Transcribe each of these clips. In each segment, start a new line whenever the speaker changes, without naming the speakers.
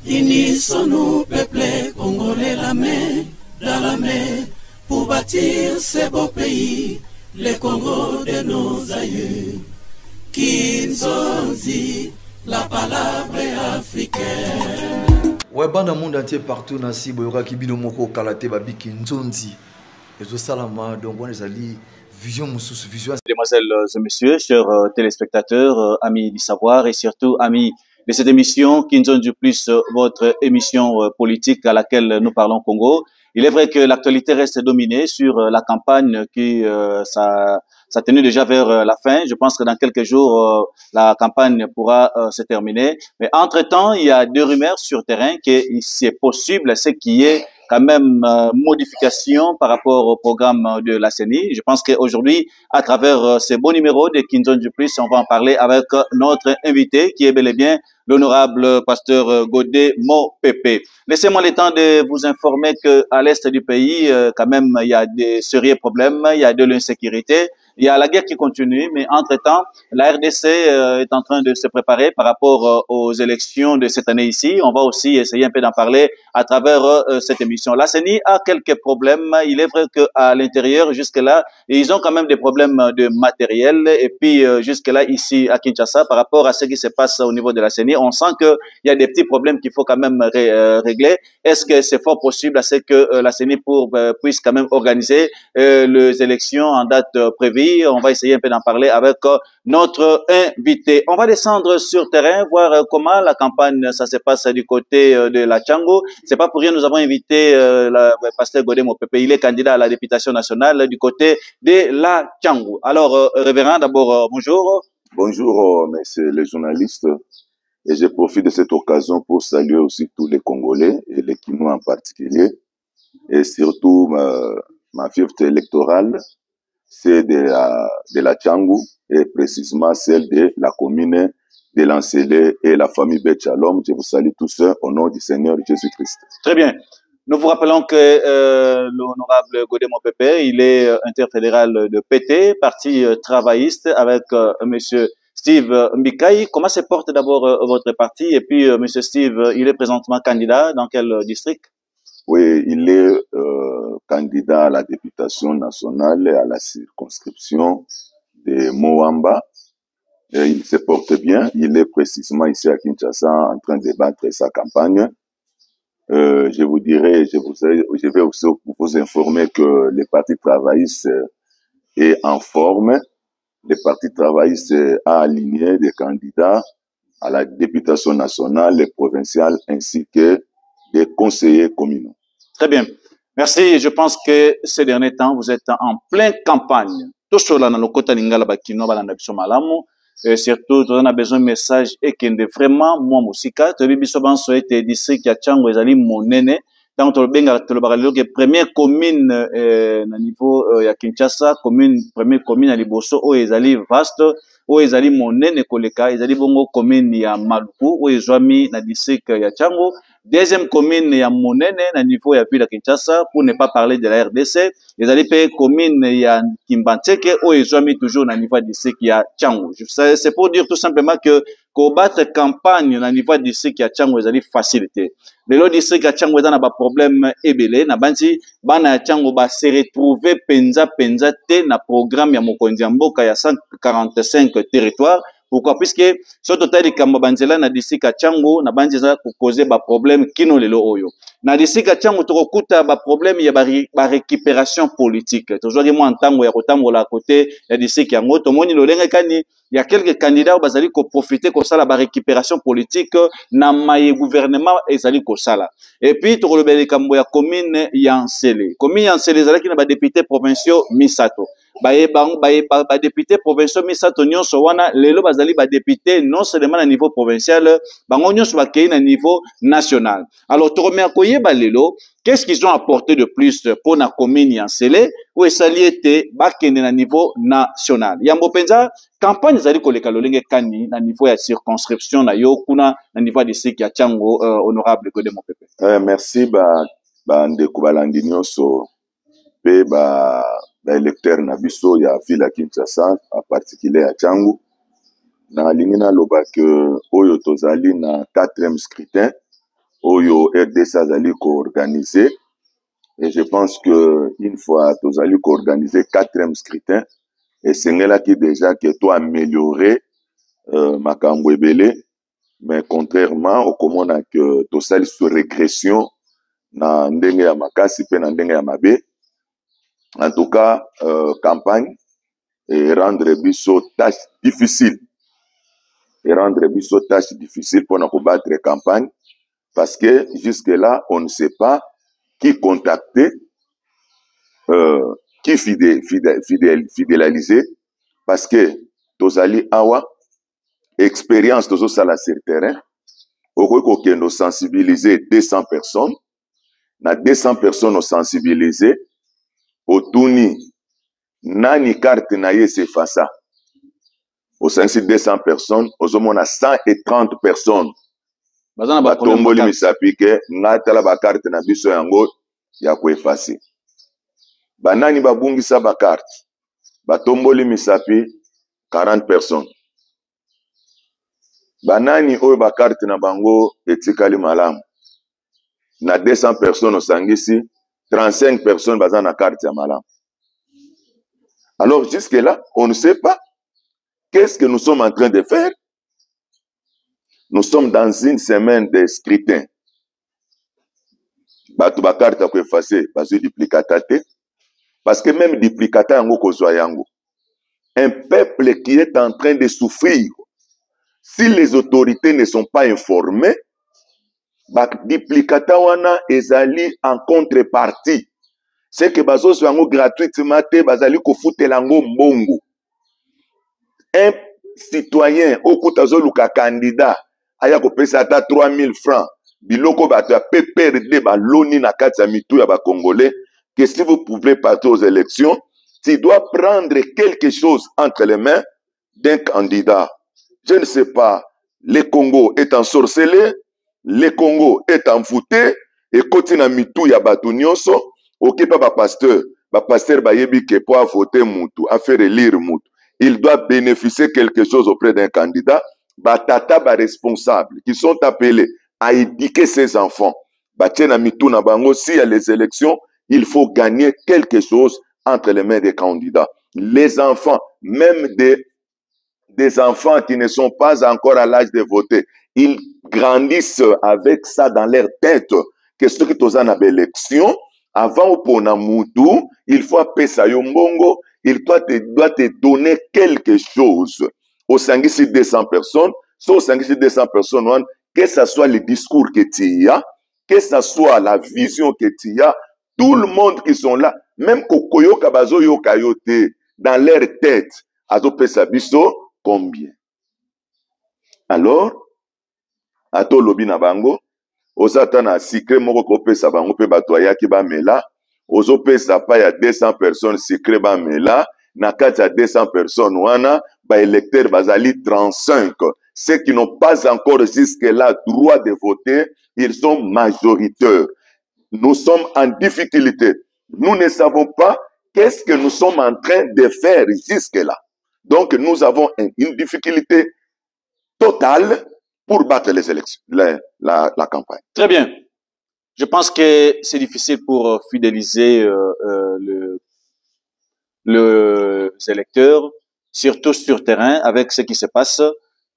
Unissons-nous, peuple congolais, la main dans la main, pour bâtir ce beau pays, le Congo de nos aïeux. Kinzonzi, la palabra africaine.
Ouais, dans le monde entier, partout, Nasi, Boyoka, Kibino, Moko, Kalate, Babi, Kinzonzi. Et tout ça, donc on les a dit, vision, vision.
Mesdemoiselles et messieurs, chers téléspectateurs, amis du savoir et surtout amis de cette émission Kinzonzi Plus, votre émission politique à laquelle nous parlons Congo. Il est vrai que l'actualité reste dominée sur la campagne qui ça tenait déjà vers la fin. Je pense que dans quelques jours, la campagne pourra se terminer. Mais entre-temps, il y a deux rumeurs sur terrain que c'est possible, ce qui est quand même modification par rapport au programme de la CENI. Je pense qu'aujourd'hui, à travers ces beaux numéros de Kinzonzi Plus, on va en parler avec notre invité qui est bel et bien l'honorable pasteur Godé Mopepe. Laissez-moi le temps de vous informer que à l'est du pays, quand même, il y a des sérieux problèmes, il y a de l'insécurité, il y a la guerre qui continue, mais entre-temps, la RDC est en train de se préparer par rapport aux élections de cette année ici. On va aussi essayer un peu d'en parler à travers cette émission. La CENI a quelques problèmes. Il est vrai qu'à l'intérieur, jusque-là, ils ont quand même des problèmes de matériel. Et puis, jusque-là, ici, à Kinshasa, par rapport à ce qui se passe au niveau de la CENI, on sent qu'il y a des petits problèmes qu'il faut quand même régler. Est-ce que c'est fort possible à ce que la CENI puisse quand même organiser les élections en date prévue? On va essayer un peu d'en parler avec notre invité. On va descendre sur terrain, voir comment la campagne ça se passe du côté de la Tchango. C'est pas pour rien, nous avons invité le pasteur Godé Mopepe. Il est candidat à la députation nationale du côté de la Tchango. Alors, révérend, d'abord, bonjour.
Bonjour, messieurs les journalistes. Et je profite de cette occasion pour saluer aussi tous les Congolais et les Kinois en particulier. Et surtout ma fierté électorale, c'est de la Tchango et précisément celle de la commune de Lancélé et la famille Betchalom. Je vous salue tous au nom du Seigneur Jésus-Christ.
Très bien. Nous vous rappelons que l'honorable Godé Mopepe, il est interfédéral de PT, parti travailliste, avec monsieur Steve Mbikai. Comment se porte d'abord votre parti? Et puis, monsieur Steve, il est présentement candidat dans quel district?
Oui, il est candidat à la députation nationale à la circonscription de Moamba. Et il se porte bien. Il est précisément ici à Kinshasa en train de battre sa campagne. Je vous dirai, je vais aussi vous informer que le Parti travailliste est en forme. Le Parti travailliste a aligné des candidats à la députation nationale et provinciale ainsi que des conseillers communaux.
Très bien. Merci. Je pense que ces derniers temps, vous êtes en pleine campagne. Tout cela dans le côté Lingala Bakino, Balandabiso Malamu. Et surtout, on a besoin de messages et qu'il est vraiment, moi, Moussika. Tu as vu, Bissoban, soit district, Yachango, Ezali, Monene. Tant que le première commune, na niveau, ya Kinshasa, première commune à Liboso, où Ezali vaste, où Ezali Monene, Koleka, Ezali Bongo, commune ya Maluku, où Ezwami, na district, Yachango. Deuxième commune ya Monene, na niveau ya ville à Kinshasa, pour ne pas parler de la RDC. Ezali pe commune ya Kimbanteke, où Ezwami toujours na niveau district ya Tchango. C'est pour dire tout simplement que, combattre campagne na niveau district ya Tchango, Ezali facilité. Le district ya Tchango, ezana ba problème ebele, na banti, bana ya Tchango ba se retrouver penza te na programme ya Mokonzi Mboka ya 145 territoires. Pourquoi? Puisque, ce total de Kambabanzela na district ya Tchango, na banti za causer ba problème kino lelo oyo. Na district ya Tchango, tukokuta ba problème ya ba récupération politique. Toujours moi en tango ya kotambo la côté ya district ya Ngoto, moni lolenga kani, il y a quelques candidats qui ont profité de ça la récupération politique na maye gouvernement ezali ko sala. Et puis to le bel kambo ya commune Yansele. Commune Yansele ezali ki na ba députés provinciaux Misato. Ba députés provinciaux Misato nyonso wana lelo bazali ba députés non seulement à niveau provincial, bango nyonso ba kei na niveau national. Alors to remercier koyeba lelo, qu'est-ce qu'ils ont apporté de plus pour la commune Yansele ou esali été ba kende na niveau national. Yambo penza campagne zali koleka lolenge kani na niveau ya circonscription na yo kuna na niveau ya district ya Tchango, honorable Godé Mopepe.
Merci ba ndeko balandi nyonso pe ba électeur na biso ya ville ya Kinshasa en particulier ya Tchango. Na lingi na loba que oyo tozali na 4e scrutin Oyo RDC azali co-organisé. Et je pense que une fois tozali co-organisé 4e scrutin, et c'est là qui déjà que toi améliorer makambo ebele, mais contrairement au commande que tosali sur régression na ndenge ya makasi pe na ndenge ya mabe. En tout cas, campagne et rendre biso tâche difficile. Et rendre biso tâche difficile pour nous combattre campagne. Parce que jusque-là, on ne sait pas qui contacter, qui fidéliser. Parce que tozali awa, expérience tozo sala sur terrain, au que nous sensibiliser 200 personnes. Na 200 personnes nous sensibiliser. Otuni, nani carte na ye se fasa. Au sein de 200 personnes, au moins 130 personnes. Batomboli misapike, ngatala ba carte na biso yango ya ko effacer. Banani babungisa ba carte. Batomboli misapi 40 personnes. Banani oyo ba carte na bango etikali malamu. Na 200 personnes osangisi 35 personnes bazana carte ya malamu. Alors jusque-là, on ne sait pas qu'est-ce que nous sommes en train de faire. Nous sommes dans une semaine de scrutin. Batu ba carte ko effacer, bazu duplicata te. Parce que même duplicata yango kozwa yango. Un peuple qui est en train de souffrir, si les autorités ne sont pas informées, ba duplicata wana ezali en contrepartie. C'est que bazo yango gratuitement te bazali ko futela ngo mbongo. Un citoyen okutazo luka candidat aya ko pesa ata 3000 francs biloko bato ya PPRD baloni na kati ya mitu ya ba congolais que si vous pouvez partir aux élections, tu dois prendre quelque chose entre les mains d'un candidat. Je ne sais pas, le Congo est ensorcelé, le Congo est envoûté et kotina mitu ya bato nyonso okipa ba pasteur ba yebi ke pour voter mutu, a faire élire mutu. Il doit bénéficier quelque chose auprès d'un candidat. Batata ba responsables qui sont appelés à éduquer ses enfants. Batiena mitu na bango, si y a les élections, il faut gagner quelque chose entre les mains des candidats. Les enfants, même des enfants qui ne sont pas encore à l'âge de voter, ils grandissent avec ça dans leur tête. Que ce qui est en élection, avant pour Namutu, il faut appeler ça yombongo, il doit te donner quelque chose. Au 200 personnes, sur 200 personnes, que ce soit le discours que tu as, que ce soit la vision que tu as, tout le monde qui sont là, même Kokoyo Kabazo Yokayote, dans leur tête, Azo Pesabiso, combien? Alors, Ato Lobi Nabango, Ozatana secret moko ko pesa bango pe batoya ki ba mela, ozo pesa pa ya 200 personnes secret ba mela, na kati ya 200 personnes wana, ba électeurs bazali 35. Ceux qui n'ont pas encore jusque-là droit de voter, ils sont majoritaires. Nous sommes en difficulté. Nous ne savons pas qu'est-ce que nous sommes en train de faire jusque-là. Donc nous avons une difficulté totale pour battre les élections, la campagne.
Très bien. Je pense que c'est difficile pour fidéliser les électeurs, surtout sur terrain, avec ce qui se passe.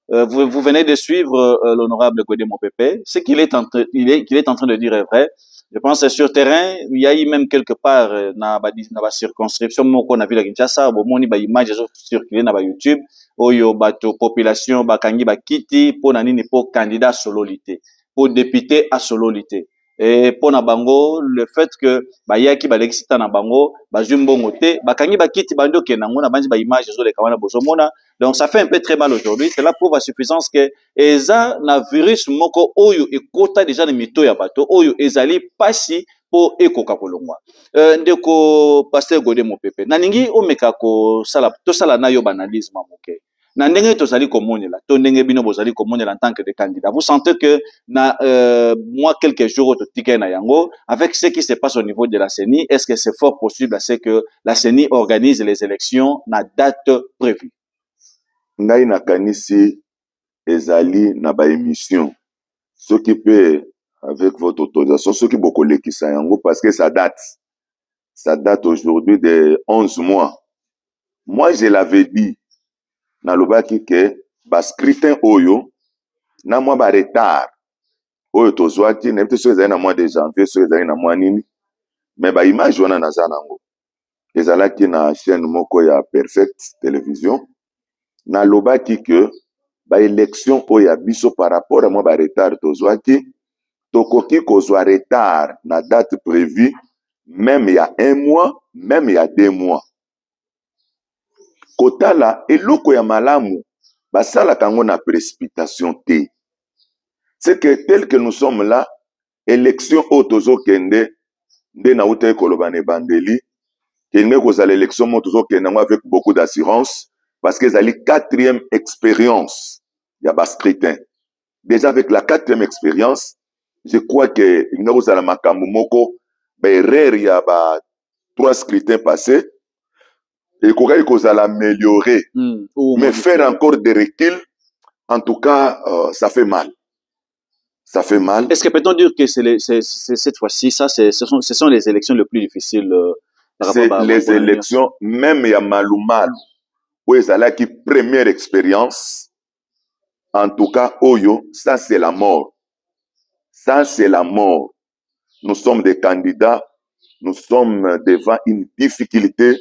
Vous venez de suivre l'honorable Godé Mopepe. Ce qu'il est en train de dire est vrai. Je pense que sur terrain, il y a eu même quelque part na ba circonscription moko na ville ya Kinshasa, bomoni ba image zo circuler na ba YouTube, oyo bato population bakangi ba kiti po na nini po candidat sololité, po député à sololité. Et pour na bango, le fait que ba yaki ba lexita na bango, ba jumbongo te, bakangi ba kiti bando ke nango na banji ba image zo le kawana bozomona. Donc ça fait un peu très mal aujourd'hui. Cela prouve à suffisance que eza na virus moko oyo ekota déjà na mito ya bato oyo ezali pasi po ekoka kolongwa. Ndeko pasteur Godé Mopepe. Na ningi omeka ko sala to sala na yo banalisme moke. Na ndenge tozali komonela, to ndenge bino bozali komonela en tant que candidat. Vous sentez que na moi quelques jours to ticket na yango avec ce qui se passe au niveau de la CENI, est-ce que c'est fort possible à ce que la CENI organise les élections na date prévue?
Ngai nakanisi ezali na ba émission. Ce qui peut avec votre autorisation, ceux qui beaucoup les qui parce que ça date aujourd'hui de 11 mois. Moi, je l'avais dit, na lobaki ke, ba scrutin oyo, na moi ba retard, oyo tozwaki, na peut ceux na mois de janvier, ceux na mois nini, mais ba image wana na zanango. Ezalaki na chaîne moko ya Perfect Télévision, na lobaki ke, ba élection oyo biso par rapport à moi ba retard tozwaki, tokoki kozwa retard na date prévue, même il y a 1 mois, même il y a 2 mois. Kotala, eloko ya malamu, basala kango na précipitation te. C'est que tel que nous sommes là, élection otozo kende, nde na ute kolobane bandeli, kende kozala élection motozo kende avec beaucoup d'assurance, parce que zali 4e expérience, ya bascrutin. Déjà avec la 4e expérience, je crois que il y a la makambo moko, ba erreur ya ba 3 scrutins passés, et qu'on va l'améliorer. Mais faire encore des reculs, en tout cas, ça fait mal. Ça fait mal.
Est-ce que peut-on dire que cette fois-ci, ce sont les élections les plus difficiles
c'est les élections, même il y a malou, où ils allaient qui première expérience, en tout cas, Oyo, ça c'est la mort. Ça c'est la mort. Nous sommes des candidats, nous sommes devant une difficulté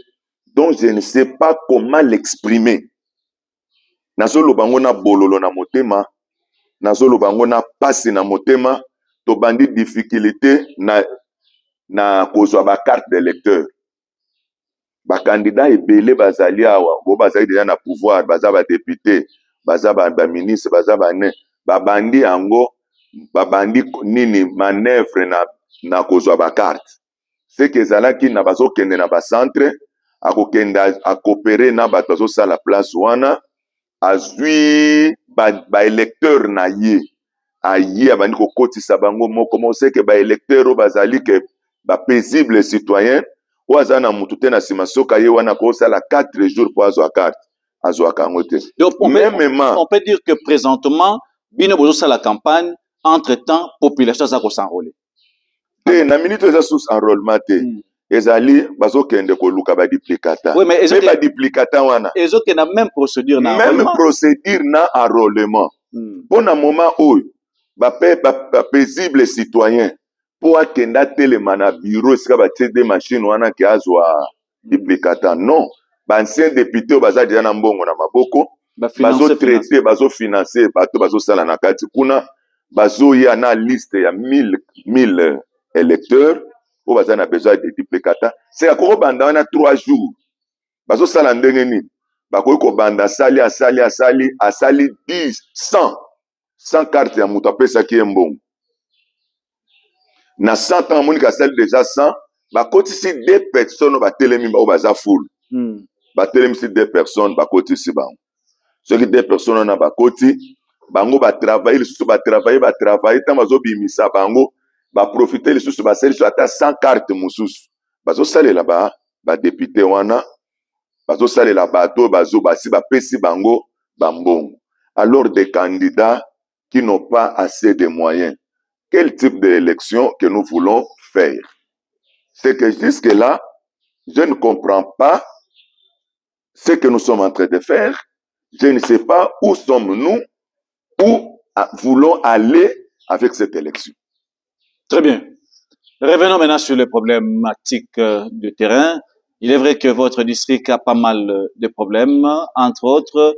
dont je ne sais pas comment l'exprimer. Nazolo bango na bololo na motema, nazolo bango na passe na motema, to bandi difficulté na kozwa ba carte d'électeur. Ba candidat ebele bazali awa, bo bazali déjà na pouvoir, baza ba député, baza ba ministre, baza ba ne, ba bandi ango, ba bandi nini manœuvre na kozwa ba carte. C'est que zalaki na bazo kende na ba centre, akokenda akopere na bato azosala place wana, azwi ba électeur na ye, aye abandi kokotisa bango moko, mo seke ba électeur o bazali ke ba paisible citoyen, ou azana mutu te na sima soka ye wana kosala 4 jours pour azwa carte, azwa kango te.
Donc on peut dire que présentement, bino bozo la campagne, entre-temps, population za ko s'enrôler.
Te na minute za sous enrôlement te. Ezali bazo kende ko luka ba duplicata.
Oui, mais
ba duplicata wana.
Ezo ke na même procédure na
même procédure na enrôlement. Pour un moment où ba paisible citoyen pour akenda telema na bureau sika ba tie des machines wana ki azwa duplicata. Non, ba ancien député baza déjà na mbongo na maboko, bazo traiter, bazo financer, bazo sala na kati kuna, bazo ya na liste ya 1000 électeurs. Où on a besoin de duplicata. C'est à quoi banda on a 3 jours. Baso sala ndenge ni. Bako ko banda sali 10, 100 cartes ya mutu apesa ki mbongo. Na 100 ans monika sali déjà 100, bakoti si 2 personnes ba telemi ba baza full. Ba telemi si 2 personnes bakoti si bango. Ceux qui 2 personnes na bakoti, bango ba travailler, ba travailler tant bazo bimisa bango. Ba profiter les sous ba sel sur ata 100 cartes mususu bazo sale là ba député wana bazo sale là bato bazo basi ba pesi bango bambongo. Alors des candidats qui n'ont pas assez de moyens, quel type d'élection que nous voulons faire? C'est que jusque là je ne comprends pas ce que nous sommes en train de faire. Je ne sais pas où sommes-nous, où voulons aller avec cette élection.
Très bien. Revenons maintenant sur les problématiques de terrain. Il est vrai que votre district a pas mal de problèmes. Entre autres,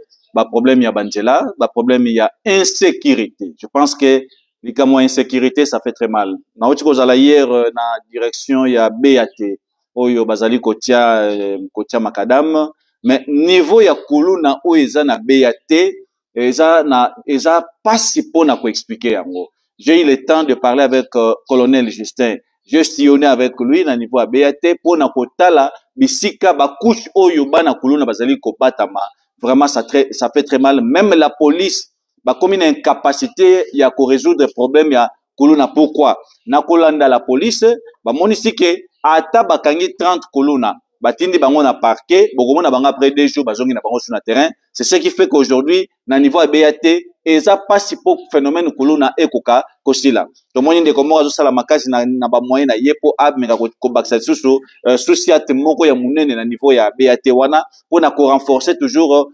problème il y a Bandela, problème il y a insécurité. Je pense que les cas moins insécurité, ça fait très mal. Na oti kozala hier na direction il y a BAT, oyo bazali kotia makadam, mais niveau ya kuluna o eza na BAT, eza pas si po na ko expliquer yango. J'ai eu le temps de parler avec colonel Justin. J'ai sillonné avec lui na niveau à BAT pour na kotala bisika ba couche oyo bana kuluna bazali ko batama. Vraiment ça fait très mal. Même la police ba comme une incapacité ya ko résoudre des problèmes ya kuluna. Pourquoi? Na kolanda la police ba monisi ke ata bakangi 30 kuluna batindi bango na parquet, bokomona bango après 2 jours bazongi na bango sur le terrain. C'est ce qui fait qu'aujourd'hui na niveau à BAT et ça passe pour phénomène kuluna ekoka kosila to moni de komo azo sala makasi na ba moyen na yepo ab meka ko baksa susu société moko ya munene na niveau ya BAT wana pour na ko renforcer toujours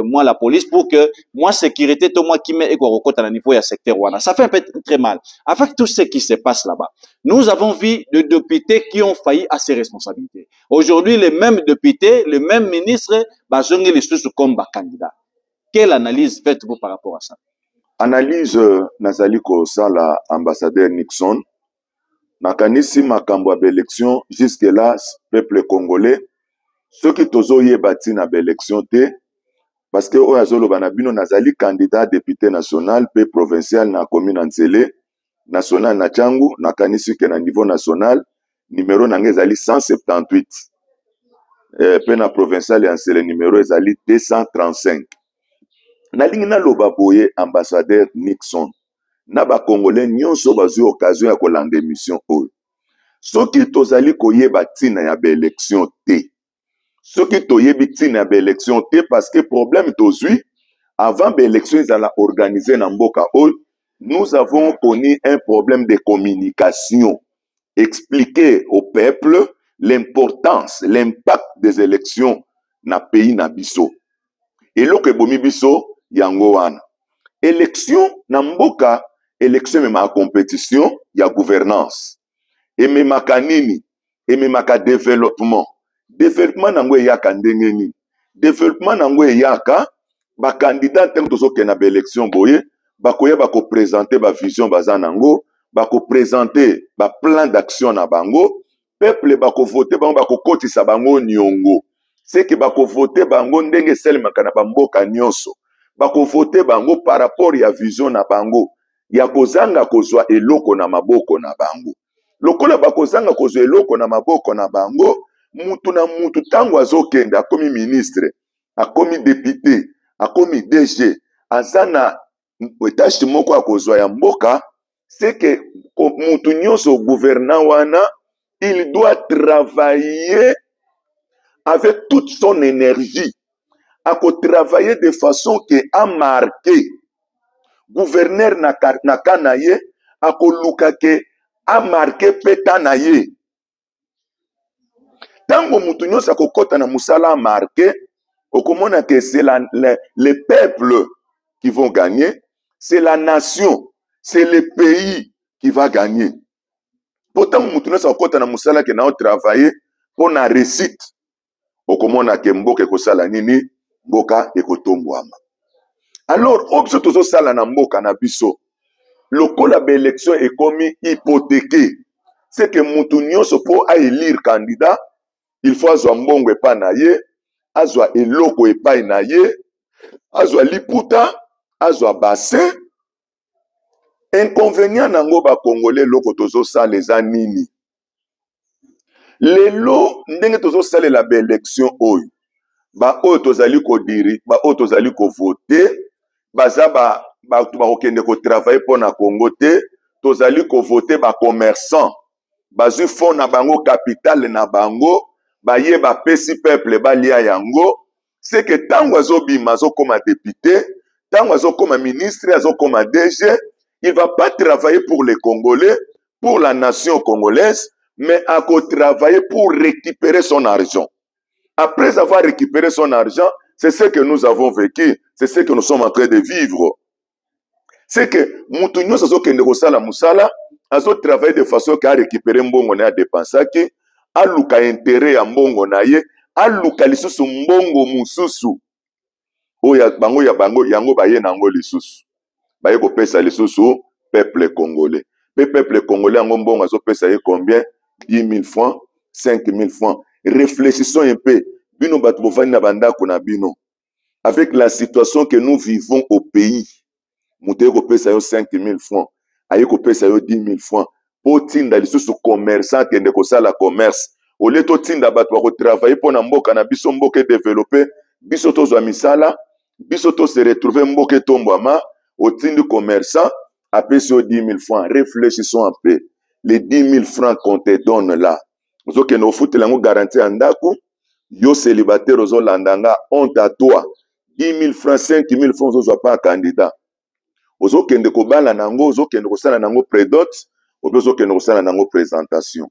moi la police pour que moi sécurité to moi qui met eko kokota na niveau ya secteur wana ça fait un peu très mal avec tout ce qui se passe là-bas. Nous avons vu des députés qui ont failli à ces responsabilités. Aujourd'hui, les mêmes députés, les mêmes ministres, bazongi les sous comme candidat. Quelle analyse faites-vous par rapport à ça?
Analyse nazali ko sala ambassadeur Nixon. Nakanisi makambo ya élection jusque là peuple congolais ceux qui tozo yebati na élection te parce que oyazolo banabino nazali candidat député national pe provincial na commune Nzele national na Tchangu nakanisi ke na niveau national numéro nange ezali 178 pe na provincial ya Nzele numéro ezali 235. Nalingi naloba boye ambassadeur Nixon na ba congolais nyonso bazwi occasion ya kolanda émission oyo soki tozali koyeba tina ya ba élection te soki toyebi tina ya ba élection te parce que problème tozwi avant ba élection ezala organisé na mboka oyo nous avons connu un problème de communication expliquer au peuple l'importance l'impact des élections na pays na biso eloko ebomi biso yango wana élection na mboka élection mema compétition ya gouvernance ememaka nini ememaka développement nango eyaka ndenge nini développement nango eyaka bakandidat ntango tozokenda ba élection boye bakoyeba koprésente bavision baza nango bakoprésente baplan d'action na bango peuple bakovote bango bakokotisa bango niongo seke bakovote bango ndenge esalemaka na bamboka nyonso bakovote bango par rapport ya vision na bango ya kozanga kozwa eloko na maboko na bango lokola bakozanga kozwa eloko na maboko na bango mutu na mutu tango azokenda akomi ministre akomi député akomi DG aza na etashi moko akozwa ya mboka seke mutu nyonso gouvernant wana il doit travailler avec toute son énergie à travailler de façon que a marqué gouverneur na kanaye a koluka ke a marqué peta na ye tango mutu nyonso akokota na musala a marqué okomona que c'est le peuple qui vont gagner c'est la nation c'est le pays qui va gagner pourtant mutu nyonso akokota na musala ke na travailler pour na réussite okomona ke mboka ekosala nini mboka ekotombwama alors obiso tozosala na mboka na biso lokola ba élection ekomi hypothéqué c'est que mutu nyonso po a élire candidat il faut azwa mbongo epai na ye azwa eloko epai na ye azwa liputa azwa bassin inconvénient nango bakongolais loko tozosala eza nini lelo ndenge tozosalela ba élection oyo ba oyo tozali kodiri ba oyo tozali kovote baza bato bakokende kotravaille mpo na Congo te tozali kovote bacommerçant bazwi fond na bango capital na bango baye bapesi peuple balia yango seke ntango azobima azokoma député ntango azokoma ministre azokoma DG il va pas travailler pour les Congolais pour la nation congolaise mais à travailler pour récupérer son argent. Après avoir récupéré son argent, c'est ce que nous avons vécu, c'est ce que nous sommes en train de vivre. C'est que Moutounio Sazokende Rosala Moussala a travaillé de façon qu'à récupérer mbongo na dépensaki, a luka intérêt à mbongo na ye, a luka lisusu mbongo mususu. O ya bango yango baye nango lisusu. Baye ko pesa lisusu peuple congolais. Le peuple congolais en mbongo azo pesa ye combien? 10 000 francs, 5 000 francs. Réfléchissons un peu. Bino batubovani na bandako na bino. Avec la situation que nous vivons au pays, mouteye ko pesa yo 5 000 francs, aye ko pesa yo 10 000 francs. Po tinda lisusu commerçant kende ko sala commerce. Au lieu to tinda batu ko travailler pour na mboka na biso mboka développer, biso to zwa misala, biso to se retrouver mboka tombama, au tindi commerçant, apesi yo 10 000 francs. Réfléchissons un peu. Les 10 000 francs qu'on te donne là, vous avez une garantie en daku, yo célibataire ozo landanga, honte à toi. 10 000 francs, 5 000 francs, vous n'avez pas un candidat. Vous avez un kobala nango, vous avez un kosala nango prédot, vous avez un kosala nango présentation.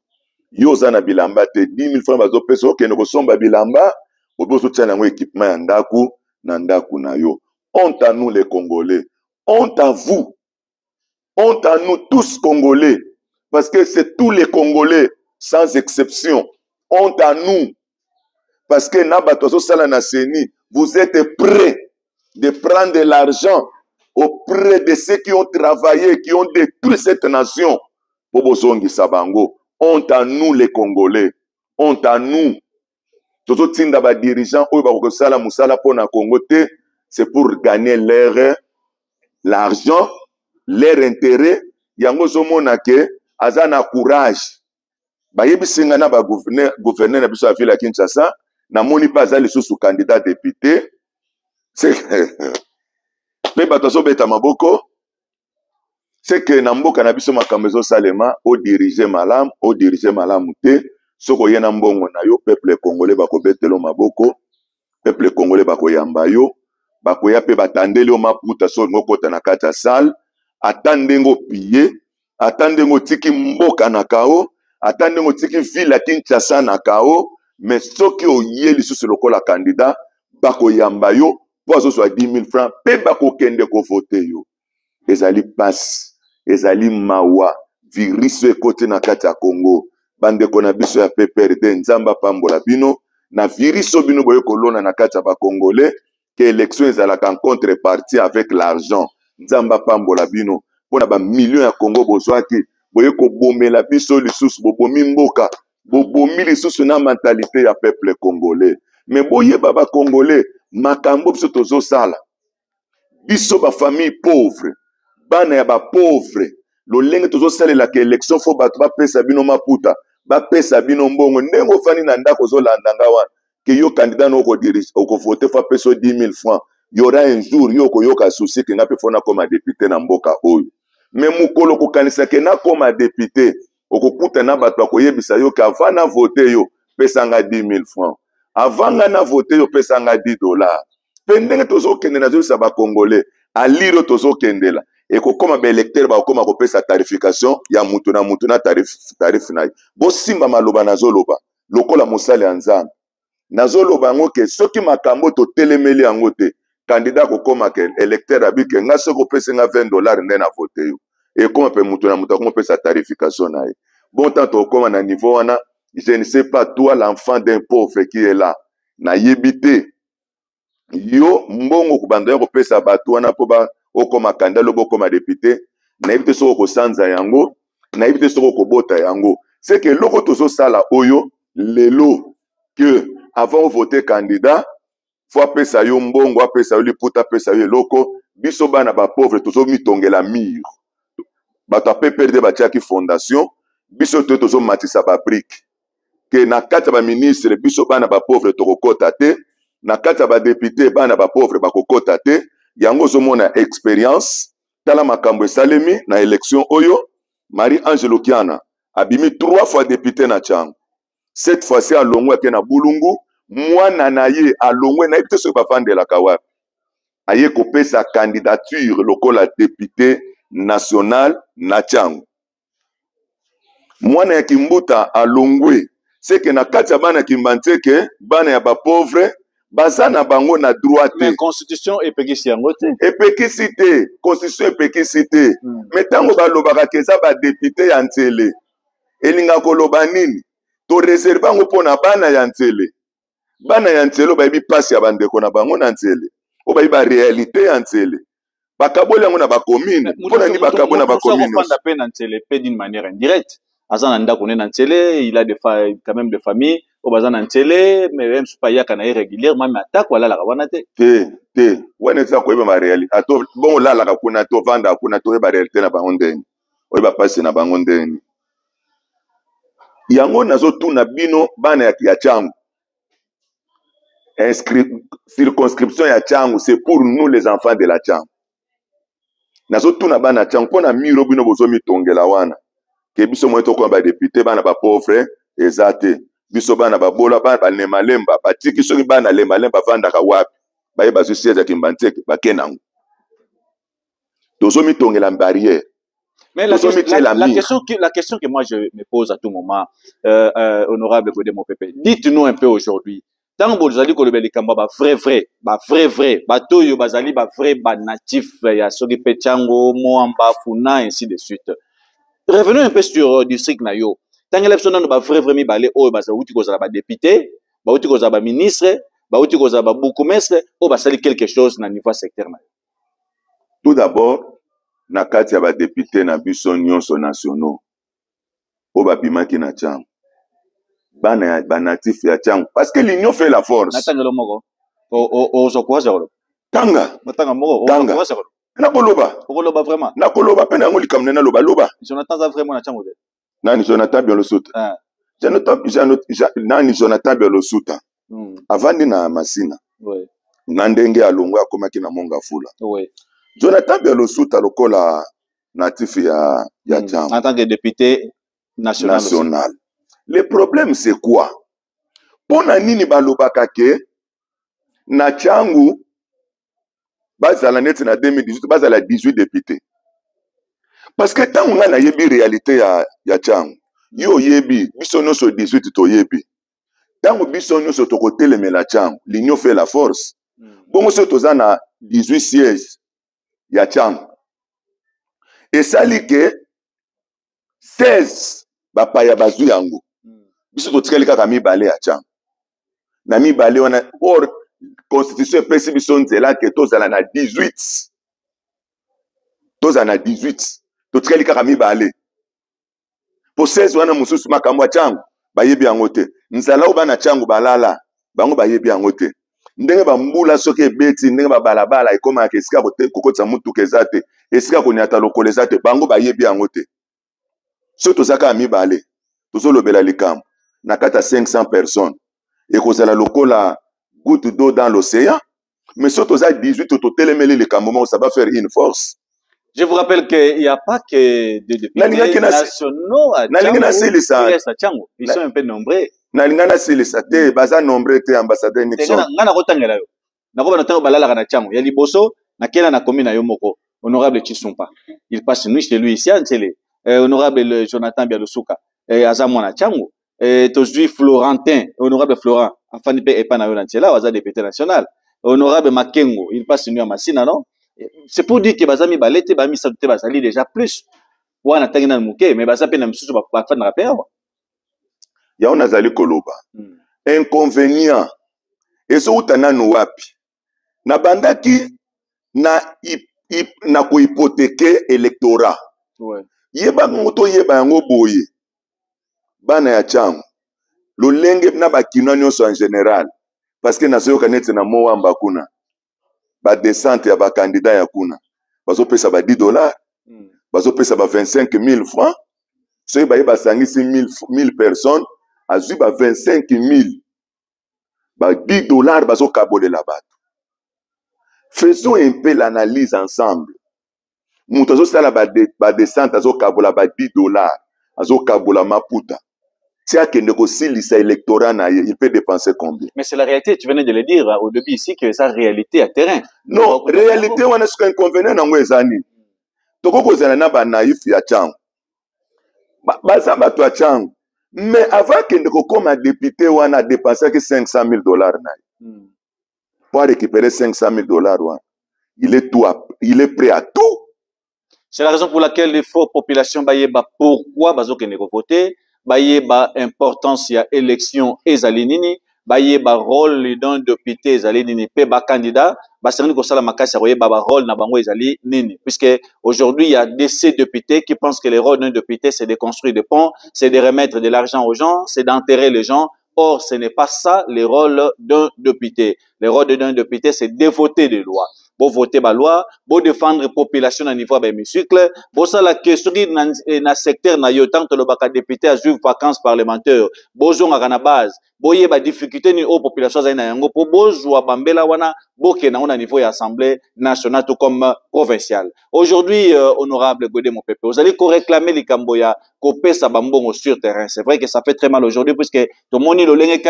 Yo zana bilamba te 10 000 francs, vous avez un kosomba bilamba, vous avez un équipement yandaku, nandaku na yo. Honte à nous les Congolais. Honte à vous. Honte à nous tous Congolais. Parce que c'est tous les Congolais, sans exception. Honte à nous. Parce que Nabatoso Salanaseni, vous êtes prêts de prendre de l'argent auprès de ceux qui ont travaillé, qui ont détruit cette nation. Bobosongi Sabango. Honte à nous les Congolais. Honte à nous. Toto tinda ba dirigeants, oyo ba kosala musala pona Congo te, c'est pour gagner l'argent, leur intérêt. Yango zomona ke azana courage. Ba yebisinga na ba gouverneur na biso ya ville ya Kinshasa, na moni pas azali sous candidat député. C'est pe bato so beta maboko. C'est que na mboka na biso makambo ezo salema o diriger malam te. Soko yena mbongo na yo peuple congolais bako betelo maboko. Peuple congolais bako yamba yo. Bako ya pe batandeli o maputa so ngokota na kata salle. Atandengo piye, atandengo tiki mboka na kao, atandengo tiki ville Kinshasa na kao, mais soki oye lisusu lokola candidat bako yamba yo po azo 10 000 francs pe bako kende ko voter yo. Ezali passe, ezali mawa, virus ekote na kati ya Congo. Bande kona biso ya PPRD nzamba pambola bino na virus bino boye kolona na kati ya ba Congolais que élection ezalaka en contrepartie avec l'argent. Nzamba pambola bino pona ba millions ya Congo bozwaki boye ko bomela biso lisusu bobomi mboka bobomi lisusu na mentalité ya peuple congolais. Mais boye baba Congolais makambo biso tozo sala biso ba famille pauvre bana ya ba pauvre lolenge tozo salela ke élection fo bato ba pesa bino maputa ba pesa bino mbongo ndengo fani na ndako zo landanga wana que yo candidat no ko dirige ko voter fa peso 10 000 francs. Il y aura un jour yo ko yoka souci que nga pe fona comme député na mboka oyo. Mais mukolo ko kanisa ke na comme député okokuta na bato ko yebisa yo ka avant na voter yo pesa nga 10 000 francs. Avant na voter yo pesa nga $10. Pendenge tozo kende na zo sa ba congolais a liro tozo kendela et ko koma ba électeur ba koma ko pesa tarification ya mutu na tarif na. Bo simba maloba na zo loba lokola mosale anzambe. Nazoloba ngo ke soki makambo to telemeli yango te candidat ko koma ke électeur abike nga soko pesa nga $20 ndena voter yo et koma pe mutu na mutu ko pesa tarification na ye. Bon tant to koma na niveau wana je ne sais pas toi l'enfant d'un pauvre qui est là na yebite yo mbongo ku banda ko pesa batu wana po ba okoma candidat lobo koma député na yebite soko ko sanza yango na yebite soko ko bota yango. C'est que loko tozo sala oyo lelo que avant de voter candidat, faut appeler yo mbongo, appeler yo liputa, appeler yo loko, biso bana ba pauvre tozo mitongela mur. Bato ape perdre batiaki fondation, biso tozo matisa ba brique. Que na kata ba ministre biso bana ba pauvre tokokota te, na kata ba député bana ba pauvre bakokota te, yango zomona expérience, tala makambo esalemi na élection oyo, Marie-Ange Lokiana abimi 3 fois député na Tchango. Cette fois-ci à Longwe ke na Bulungu, mwana na ye à Longwe na yebite so bafandela kawa. Aye kopé sa candidature lokola député national na Tchango. Mwana ya Kimbuta à Longwe, c'est que na kati ya bana Kimbanteke, bana ya ba pauvre, bazana bango na droit te.
Mais constitution epekisi yango te.
Epekisi te, constitution epekisi te. Mais tango balobaka keza ba député ya Nzele. Elinga koloba nini? To réserve ngo pona bana ya Nzele. Bana ya Nzele ba bi passe ya bandeko na bango na Nzele. O ba ba réalité ya Nzele. Bakaboli yango na ba commune. Pona ni bakabo na ba commune.
On fanda pe na Nzele pe d'une manière indirecte. Azana ndako ne na Nzele, il a quand même des familles au bazana Nzele, mais même pas yaka na irrégulièrement mais attaque wala la wana te.
Te. Wana za ko ba réalité. Ato bon la la kuna to vanda kuna to ba réalité na bango ndeni. O ba passe na bango ndeni. Yango nazo tuna bino bana ya Tchango. Circonscription ya Tchango, c'est pour nous les enfants de la Tchango. Nazo tuna bana Tchango pona miro bino bozo mitongela wana. Ke biso mweto ko ba député bana ba pauvre ezate. Biso bana ba bola bana ba lemalemba, batiki soki bana lemalemba vanda ka wapi. baye bazo siège ya Kimbanteke bakenango tozo mitongela barrière.
Mais la question que moi je me pose à tout moment, honorable Godé Mopepe, dites-nous un peu aujourd'hui, tant que vous allez que le Kamba ba vrai, batoyo bazali ba vrai, ba natif, ya soki pechango, moamba, funa, ainsi de suite. Revenons un peu sur district Nayo. Tant que l'élection ba vrai, mi balé, oh, baza outi kozala ba député, ba outi kozala ba ministre, ba outi kozala ba bourgmestre, oh, basali quelque chose na niveau secteur Nayo.
Tout d'abord, na kati ya ba député na biso nyonso nationaux o ba bimaki na chango bana ba natif ya chango parce que l'union fait la force.
Natanga lo moko o zo kwa zero
tanga
matanga moko o kwa zero
na koloba
vraiment
na koloba pena ngoli kamne na loba loba
Jonathan za vraiment na chango de
nani Jonathan Biolosuta nani Jonathan Biolosuta avandi na Masina
oui
na ndenge alongo akomaki na Monga Fula
oui
Jonathan Biolosuta lokola natif ya chango
en tant que député national.
Le problème c'est quoi? Pona nini balobaka ke na changu bazala neti na 2018 bazala 18 députés. Parce que tant on a yebi réalité ya changu yo yebi biso nyonso 18 to yebi. Tant biso nyonso to kotelemela changu l'union fait la force. Bongo so toza na 18 sièges ya changu. Et sali ke 16 bapaya bazu yango. Biso totikali kaka mibale ya changu. Na mibale wana or constitution pesi biso nzela ke tozala na 18. Tozala na 18. Totikali kaka mibale. Po 16 wana mususu makambo ya changu bayebi yango te. Nzala oba na changu balala bango bayebi yango te. Ndenge bambula soki ebeti ndenge babalabala ekoma ke esika kokotisa mutu kezate esika konyata lokola te bango bayebi yango te. So tozaka mibale tozolobela likambo na kata 500 personnes et kozala lokola goutte d'eau dans l'océan mais so toza 18 totelemeli likambo ça va faire une force.
Je vous rappelle qu'il n'y a pas que des députés nationaux à Tchango. Ils sont un peu nombreux.
Nalingana silisa te baza nombreux te ambassadeur Nixon.
Ngana kotangela yo. Nako na tango balala na Tchango. Ya liboso na kena na commune na yo moko. Honorable Chisumpa. Il passe nuit chez lui ici à Ntsele. Honorable Jonathan Bialusuka. Azamo na Tchango. Tozui Florentin, honorable Florent. Afani pe epa na yo na Ntsela, waza député national. Honorable Makengo. Il passe nuit à Massina, non? C'est pour dire que bazami balete bami santé bazali déjà plus. Wana tangina muke mais bazape na msusu ba fa na rappel.
Ya ona zali koloba. Inconvénient. Ezo utana no wapi. Na bandaki na ko hypothéquer électorat.
Ouais.
Yeba ngoto yeba yango boye. Bana ya changu. Lolenge na bakina nyonso en général parce que nazo kanete na moamba kuna. Ba descente ya ba candidat ya kuna. Bazo pesa ba $10. Bazo pesa ba 25,000 francs. So ba yeba sangisi 1000 personnes. Azui ba 25,000. Ba $10 bazo kabole la bato. Faisons un peu l'analyse ensemble. Mutazo sala ba descente azo kabola ba $10. Azo kabola maputa. Tia kende ko silisa électorat na il peut dépenser combien?
Mais c'est la réalité, tu venais de le dire au début ici que c'est la réalité à terrain.
Non, réalité wana suka inconvénient na ngwezani. Toko kozana na ba naïf ya changu. Baza bato ya changu. Mais avant kende ko koma député wana dépenser que $500,000 na. Pour récupérer $500,000 wana. Il est prêt à tout.
C'est la raison pour laquelle les fortes populations bayeba pourquoi bazo kende ko voter. Bayeba importance ya élection ezalinini bayeba rôle d'un député ezalinini pe ba candidat basani ko sala makasi bayeba ba rôle na bango ezalinini puisque aujourd'hui il y a ces députés qui pensent que le rôle d'un député c'est de construire des ponts, c'est de remettre de l'argent aux gens, c'est d'enterrer les gens. Or ce n'est pas ça le rôle d'un député. Le rôle d'un député c'est de voter des lois. Pour voter la loi, pour défendre la population à niveau de l'hémicycle, pour ça la question dans le secteur na yotant que le baka député a joué vacances parlementaires, pour jouer à la base, pour y avoir difficulté ni aux populations à yango, pour jouer à bambela wana, pour que na on a niveau d'assemblée nationale tout comme provinciale. Aujourd'hui, honorable Godé Mopepe, vous allez réclamer les Camboya, couper sa bambon sur terrain. C'est vrai que ça fait très mal aujourd'hui puisque tout le monde le lenge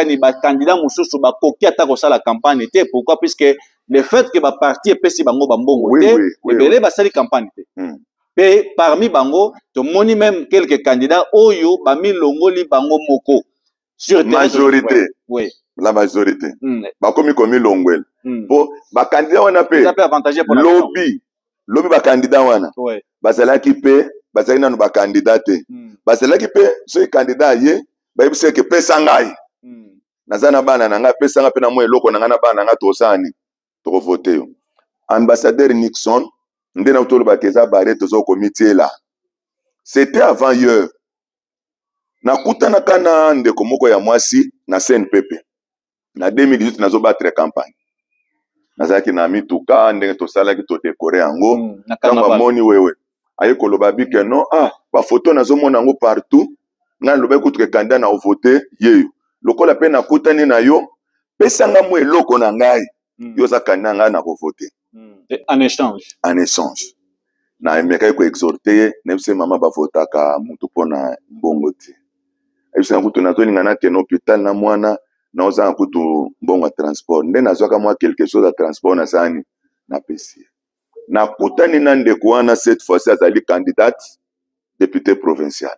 candidat moussou ba koki ata ko la campagne était pourquoi puisque le fait que ba parti epesi bango bambongo
Oui,
te
oui, oui,
ebele basali campagne te pe parmi bango tomoni même quelques candidats oyo bamilongoli bango moko sur
majorité
oui
la majorité bakomi komi longwel po bakandidat wana pe lobi bakandidat wana bazalaki pe bazalaki nanu bakandidat te bazalaki pe soki kandidat ye bayebisi eke pesa ngai naza na bana na ngai pesa ngai mpe na mwa eloko na ngai na bana na ngai tosani tokovote yo ambassadeur Nixon nde na tolobaka eza bare tozokomitiela c'était avant hier nakutanaka na ndeko moko ya mwasi na CNPP na 2018 nazobatre campagne nazalaki na mituka ndenge tosalaki todekore yango ntango amoni wewe aye koloba bike non bafoto nazomona yango partout ngai nalobaki kutuke kanda na ovote yeyo lokola mpe nakutani na yo pesanga mwa eloko na ngai yo oza kanda ngai na kovote
en
échange na emekaki koexorte ye nayebisi mama bavotaka mutu mpona mbongo te ayebisi na kutu nazolinga nakende hôpital na mwana naoza na kutu mbongo ya transport nde nazwaka mwa quelque chose ya transport nazani napesi ye nakutani na ndeko wana cette fois-ci azali candidate député provincial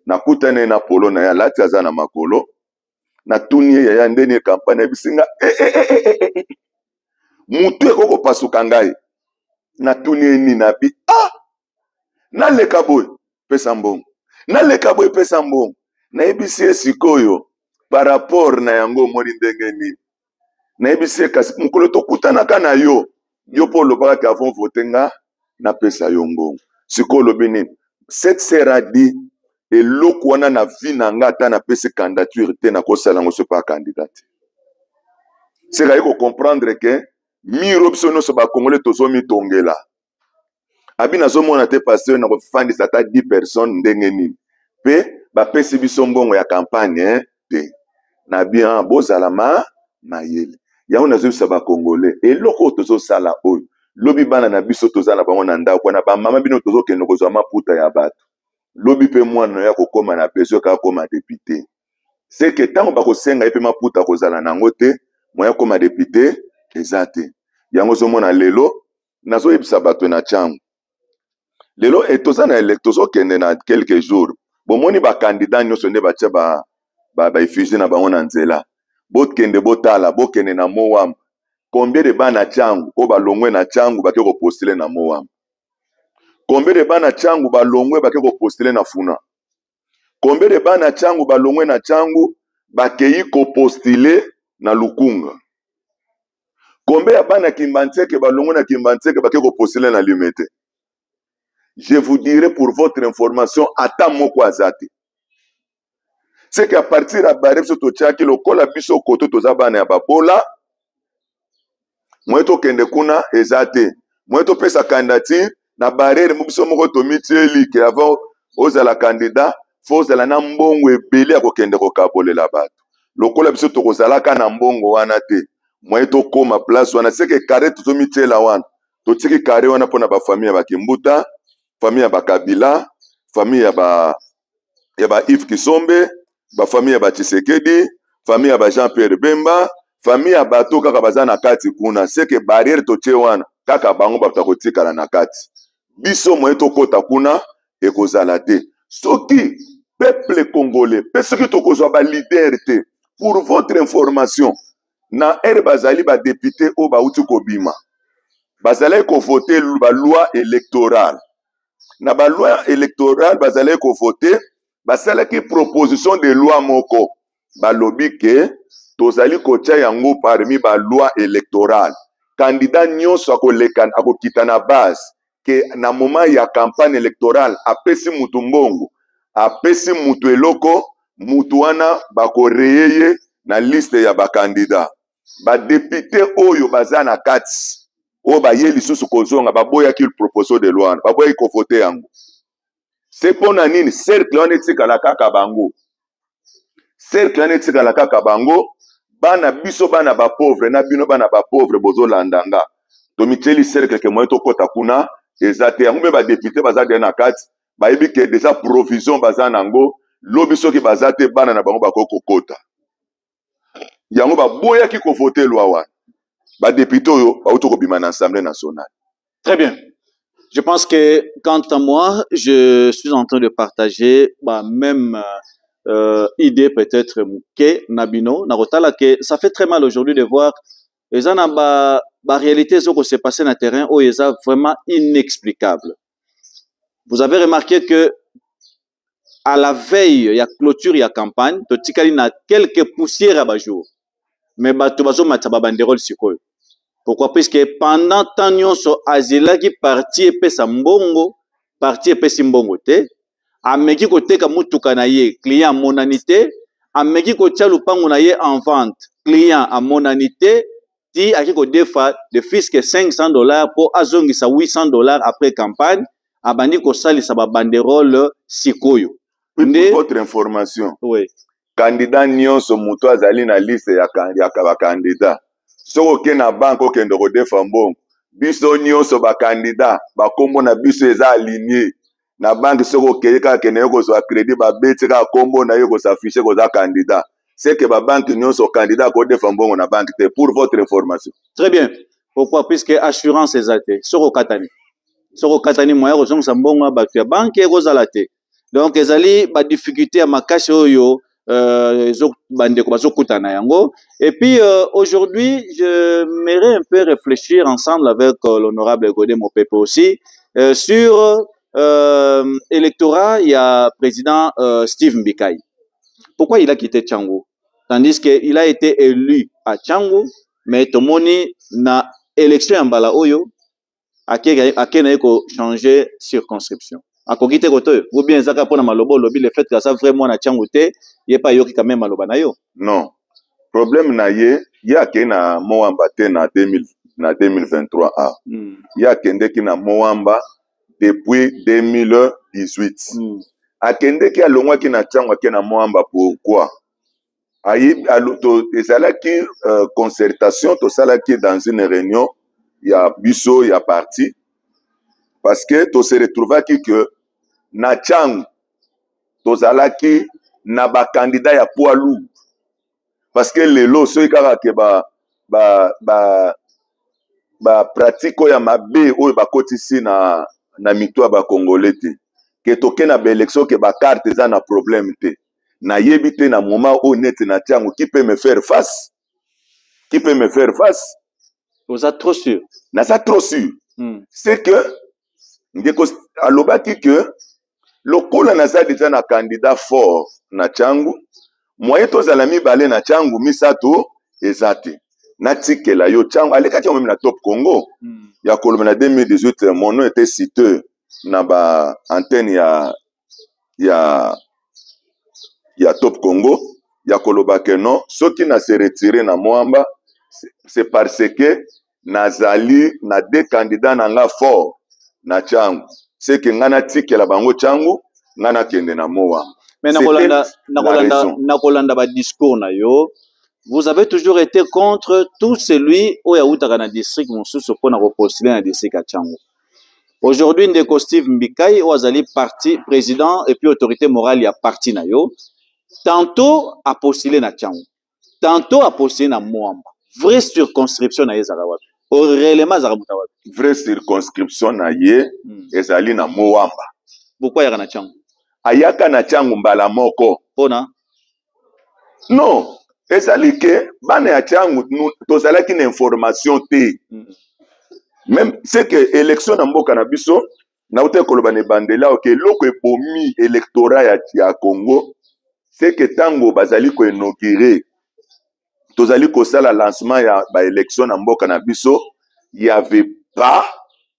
nakutani na polo na ye alati aza na makolo natuni ye yaya ndeni campagne ayebisinga mutu ekokopasuka ngai natuni ye nini abi naleka boye pesa mbongo naleka boye pesa mbongo nayebisi ye sikoyo par rapport na yango omoni ndenge nini nayebisi ye kasi mokolo tokutanaka na yo mpo olobaka avon vote nga napesa yo mbongo sikoyo olobi nini cette sera dit eloko wana na vi na nga ata napesi candidature te nakosala yango so pa candidat te sekayi kocomprendre ke miro biso nyonso bakongole tozomitongela abi nazomona te paster na kofandisa ata 10 personnes ndenge nini mpe bapesi biso mbongo ya campagne te na bien bozala mayele yango nazobisa bakongole eloko oyo tozosala oyo lobi bana na biso toza na bango na ndako wana bamama bino tozokende kozwa maputa ya bato lobi mpe mwana ya kokóma na besoin kaka koma député seke ntango bakosenga ye mpe maputa kozala nango te moya koma député eza te yango ozomona lelo nazoyebisa bato na ntiango lelo toza na tozokende na quelques jours bomoni bakandidat nyonso nde batia baefigie na bango na nzela bokende botala bokende na mowamba combien de bana ntiango oyo balongwe na ntiango bake kopostile na mowamba combien de bana ntiango balongwe bake kopostile na funa combien de bana ntiango balongwe na ntiango bakei kopostile na lukunga combien ya bana kimbantseke balongwe na kimbantseke bake kopostile na limete. Je vous dirai pour votre information ata moko azate c'est qu'à partir ya bare biso totiaki lokola biso koto toza bana ya babola moye tokende kuna eza te moye topesa candidature na barriere mo biso moko tomitieli ke avant ozala candidat fo ozala na mbongo ebele ya kokende kokabolela bato lokola biso tokozalaka na mbongo wana te moye tokoma place wana c'est que kare tozomitiela wana totiki kare wana mpona bafamille ya bakimbuta famille ya bakabila famille ya ba Yves Kisombe famille ya Tshisekedi famille ya Jean Pierre Bemba famille ya bato kaka baza na kati kuna seke barrière totie wana kaka bango batakotikala na kati biso moye tokota kuna ekozala te soki peuple congolais pe soki tokozwa ba leader te pour votre information na ere bazali ba député o bauti kobima bazali ko voter ba loi électorale na ba loi électorale bazali ko voter basalaki proposition de loi moko balobi ke tozali kotia yango parmi ba loi électorale candidat nyonso akokita na base ke na moment ya campagne électorale apesi mutu mbongo apesi mutu eloko mutu wana bakoreye na liste ya bakandida badepute oyo baza na kati oyo baye lisusu kozonga baboyaki proposition de loi baboyaki kovote yango se mpona nini cercle wana etikala kaka bango cercle wana etikala kaka bango bana biso bana bapauvre na bino bana bapauvre bozolandanga tomitieli cercle ke moye tokota kuna eza te yango mpe badepute baza de na kati bayebi ke deja provision baza nango lobi soki baza te bana na bango bakoki kokota yango baboyaki kovote lwa wana ba député oyo ba uto kobima na Assemblée nationale.
Très bien. Je pense que, quant à moi, je suis en train de partager ma même idée peut-être que Nabino, Narotala, que ça fait très mal aujourd'hui de voir les en ba réalité ce qui s'est passé dans le terrain où ils sont vraiment inexplicable. Vous avez remarqué que à la veille, il y a clôture, il y a campagne, il y a quelques poussières à bas jour. Mais tu vas mettre banderole sikoyo. Pourquoi? Puisque pendant tant nyonso azela qui parti epesa mbongo, parti epesi mbongo te, ameki koteka mutuka na ye, client monanité, ameki kotia lupango na ye en vente, client à monanité, ti aki ko defa de fisc $500 pour azongisa $800 après campagne, abandi ko salisa ba banderole sikoyo.
Pour votre information,
oui.
Candidat nyonso muto azali na liste ya ba candidat. Soko ke na banque okende kodefa mbongo. Biso nyonso ba candidat ba kombo na biso eza aligné. Na banque soko ke ka kene yo kozwa crédit ba beti ka kombo na yo ko s'afficher ko za candidat. C'est que ba banque nyonso candidat ko defa mbongo na banque te, pour votre information.
Très bien. Pourquoi? Puisque assurance ezate. Soko katani. Soko katani moya ko zonga mbongo ba ya banque ekozala te. Donc ezali ba difficulté à makashi oyo et puis aujourd'hui, je m'aimerais un peu réfléchir ensemble avec l'honorable Godé Mopepe aussi sur électorat. Il y a président Steve Mbikai. Pourquoi il a quitté Tchango? Tandis qu'il a été élu à Tchango, mais Tomoni na élection en Bala Oyo, à qui a changé circonscription. Akokite koto ou bien zaka pona malobo lobi le fait que ça vraiment na Tchango te yé pas yoki quand même maloba na yo.
Non. Problème na ye ya ke na Moamba te na 2023 a. Ya kende ki na Moamba depuis 2018. Akende ki alongwa ki na Tchango ki na Moamba pourquoi? Ayi aluto ezalaki concertation to salaki dans une réunion ya biso ya parti parce que to se retrouvaki que na Tchango tozalaki na ba candidat ya poids lourd parce que lelo soki kaka ke ba pratique ya mabe oyo bakotisi na mito ya ba congolais te ke toke na ba élection ke ba carte eza na problème te na yebi te na moment honnête na Tchango qui peut me faire face
Vous êtes trop sûr?
Na ça trop sûr. C'est que ndeko alobaki que lokola naza déjà na candidat fort na Tchango, moyen tozala mibale na Tchango misato ezate. Natikela yo Tchango alekaki même na Top Congo. Ya koloba na 2018 mon nom était cité na ba antenne ya Top Congo. Ya koloba que non, soki na se retirer na Moamba, c'est parce que nazali na deux candidats nanga fort na Tchango. C'est que ngana tikela bango Tchango, ngana kende na Moamba.
Mais nakolanda ba discours na yo, vous avez toujours été contre tout celui où yautaka na district mosusu pona ko postuler na district à Tchango. Aujourd'hui ndeko Steve Mbikai ozali parti président et puis autorité morale ya parti na yo, tantôt a postulé na Tchango, tantôt a postulé na Moamba. Vraie circonscription na ezala wapi? Réellement zarabuta wapi?
Vraie circonscription na ye ezali na Moamba.
Pourquoi yaka na Tchango?
Ayaka na Tchango mbala moko.
Pona?
Non, ezali ke bana ya Tchango tozalaki na information te. Même c'est que élection na mboka na biso na uta koloba ne bandela ok loko ebomi électorat ya Congo, c'est que tango bazali ko inaugurer tozali ko sala lancement ya ba élection na mboka na biso, il y avait pas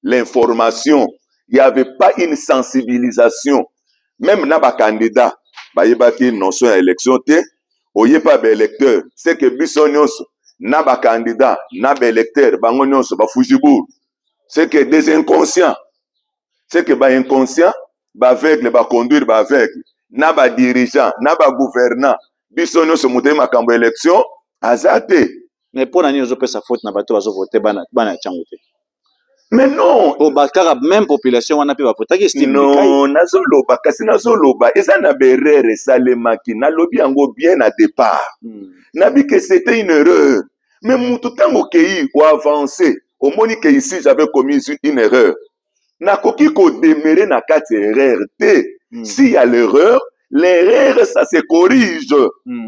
l'information, il y avait pas une sensibilisation. Même na ba candidat ba yebaki notion ya élection te, oye pa ba électeur, c'est que biso nyonso na ba candidat na ba électeur bango nyonso ba fujibu. C'est que des inconscients, c'est que ba inconscient ba aveugle ba conduire ba aveugle, na ba dirigeant na ba gouvernant biso nyonso mutema makambo élection azate.
Mais pour nani ozo pesa faute na bato bazo voter bana Tchango te?
Mais non,
pour bakara même population wana pe ba voter ki Steve Mbikai.
Non, nazoloba kasi nazoloba eza na berere salemaki na lobi yango bien à départ. Nabi que c'était une erreur. Mais mutu tango kei ou avancé, au moni que ici j'avais commis une erreur. Na koki ko démêler na kati erreur te. S'il y a l'erreur, l'erreur ça se corrige.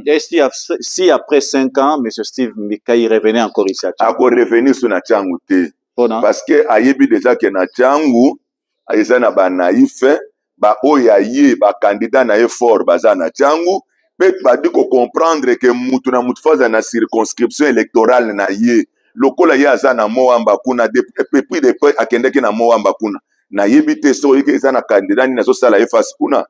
Et si après 5 ans, M. Steve Mbikai revenait encore ici à Tchangu?
Ako revenir sur na Tchangu te. Parce que ayebi déjà que na Tchangu, aïsa na ba naïf, ba oyaye, ba candidat na fort baza na Tchangu, peut ba di ko comprendre que mutu na mutu faza na circonscription électorale na ye. Lokola ye aza na Moamba kuna depuis depuis akendeki na Moamba kuna. Na yebite so yeke eza na candidat ni na so sala efas kuna.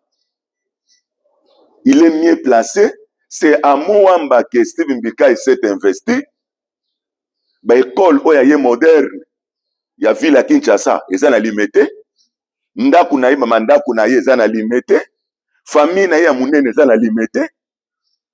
Il est mieux placé, c'est à Moamba que Steve Mbikai s'est investi. Ba école oyaye moderne ya ville ya Kinshasa eza na limité. Ndaku na ye mama ndaku na ye eza na limité. Famille na ye ya munene eza na limité.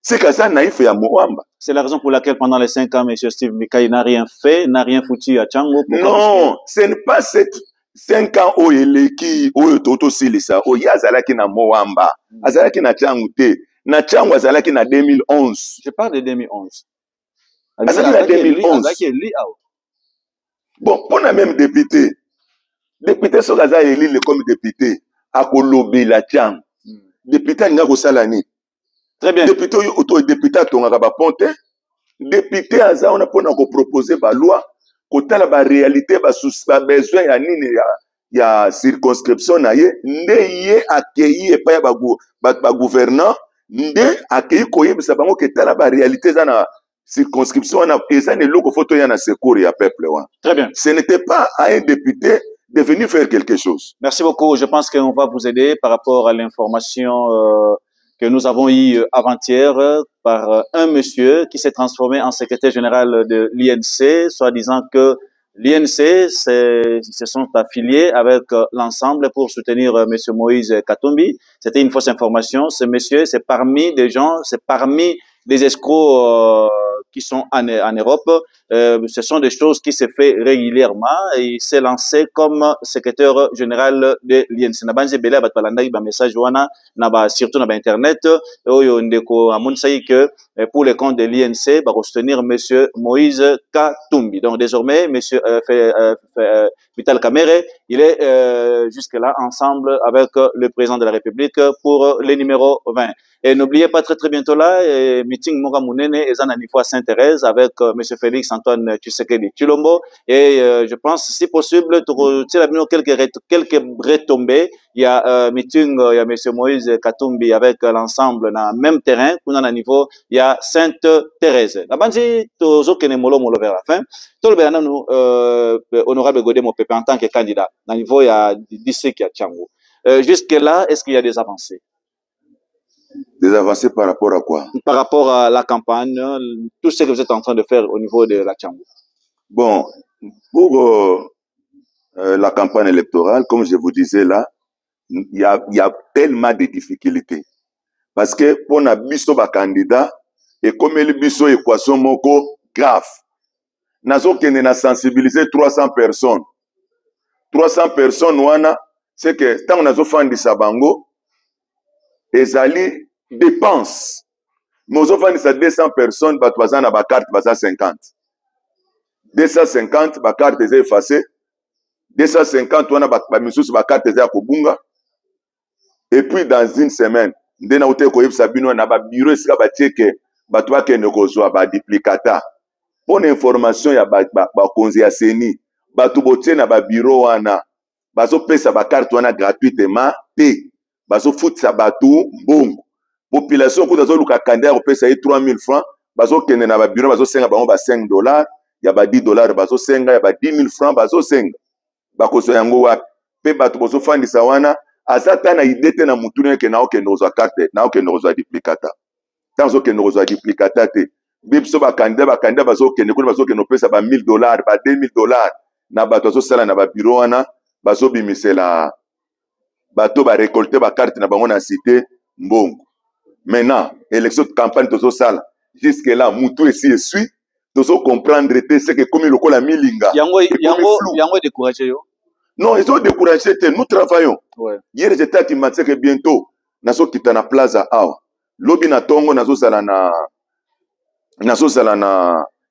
C'est que ça naïf ya Moamba.
C'est la raison pour laquelle pendant les 5 ans, M. Steve Mbikai n'a rien fait, n'a rien foutu à Tchangu.
Non, ce n'est pas 5 ans où il est qui, où il est tout aussi lisa, où il y a Zalaki na Moamba, Azalaki na Tchangu te, na Tchangu Azalaki na 2011.
Je parle de 2011.
Azalaki na 2011. Bon, pour la même député sur Gaza élu comme député, à Kolobi la Tchangu, député n'a pas salani.
Très bien.
Député député tongaka ba ponte, député aza on a pour proposer ba loi kota la ba réalité ba besoin ya nini ya circonscription na ye nde ye accueilli et pas ba gouverneur nde accueilli koyebisa bango keta la ba réalité za na circonscription na eza ne loko photo ya na secours ya peuple wa.
Très bien.
Ce n'était pas à un député de venir faire quelque chose.
Merci beaucoup. Je pense qu'on va vous aider par rapport à l'information que nous avons eu avant-hier par un monsieur qui s'est transformé en secrétaire général de l'INC, soit disant que l'INC se sont affiliés avec l'ensemble pour soutenir monsieur Moïse Katumbi. C'était une fausse information. Ce monsieur, c'est parmi des gens, c'est parmi des escrocs qui sont en Europe. Ce sont des choses qui se fait régulièrement et il s'est lancé comme secrétaire général de l'INC. Nabanze bela bat balanda ba message wana na surtout na internet oyo ndeko amonsayi que pour le compte de l'INC va soutenir monsieur Moïse Katumbi. Donc désormais monsieur Vital Kamerhe, il est jusque là ensemble avec le président de la République pour le numéro 20. Et n'oubliez pas très bientôt là meeting Moga Munene et Zana Nifoa Sainte-Thérèse avec monsieur Félix Antoine Tshisekedi Tshilombo et je pense si possible quelques retombées. Il y a meeting il y a monsieur Moïse Katumbi avec l'ensemble dans le même terrain qu'on a à niveau il y a Sainte-Thérèse. La bandi tozo kene molo vers la fin. Tout le bien nous honorable Godé Mopepe en tant que candidat dans le niveau il y a district à Tchangu. Jusque là est-ce qu'il y a des avancées?
Des avancées par rapport à quoi?
Par rapport à la campagne, tout ce que vous êtes en train de faire au niveau de la Tchangu.
Bon, pour la campagne électorale, comme je vous disais là, il y a tellement de difficultés. Parce que pour un biso ba candidat, et comme le biso équation moko grave, nazo kene na sensibiliser 300 personnes. 300 personnes, wana, c'est que tant nazo fandi sabango, ezali dépenses. Mais aux offres de 200 personnes, bah, tu na ba carte, bah, 50. 250, ba carte est effacée. 250, on a ba missus, ba carte est à Kobunga. Et puis, dans une semaine, ndena ote ko yebisa bino na ba bureau esika ba tcheke, ba toi ke ne kozwa ba duplicata. Pour information ya ba konzi ya seni, ba tu botie na ba bureau wana, ba zo pesa ba carte wana gratuitement, te. Bazo fout sa batou mbongo population ko dazo luka candidat ko pesa 3000 francs bazo kende na ba bureau bazo senga bango ba $5 ya ba $10 bazo senga ya ba 10000 francs bazo senga bakoso yango wa pe bato bozo fandisa wana azata na idée na mutune ke na okende ozwa carte na okende ozwa duplicata tanzo ke ozwa duplicata te bipso ba candidat bazo kende ko bazo kende pesa ba $1000 ba $2000 na bato bazo sala na ba bureau wana bazo bimisela bato ba récolter ba carte na bango na cité mbongo. Maintenant, élection de campagne tozo sala. Jusque là, mutu esi esui, tozo comprendre ce que comme le kola milinga.
Yango découragé yo.
Non, ils ont découragé, nous travaillons.
Ouais.
Hier j'étais à Kimatse que bientôt nazo kitana plaza awa. Lobi na tongo nazo sala na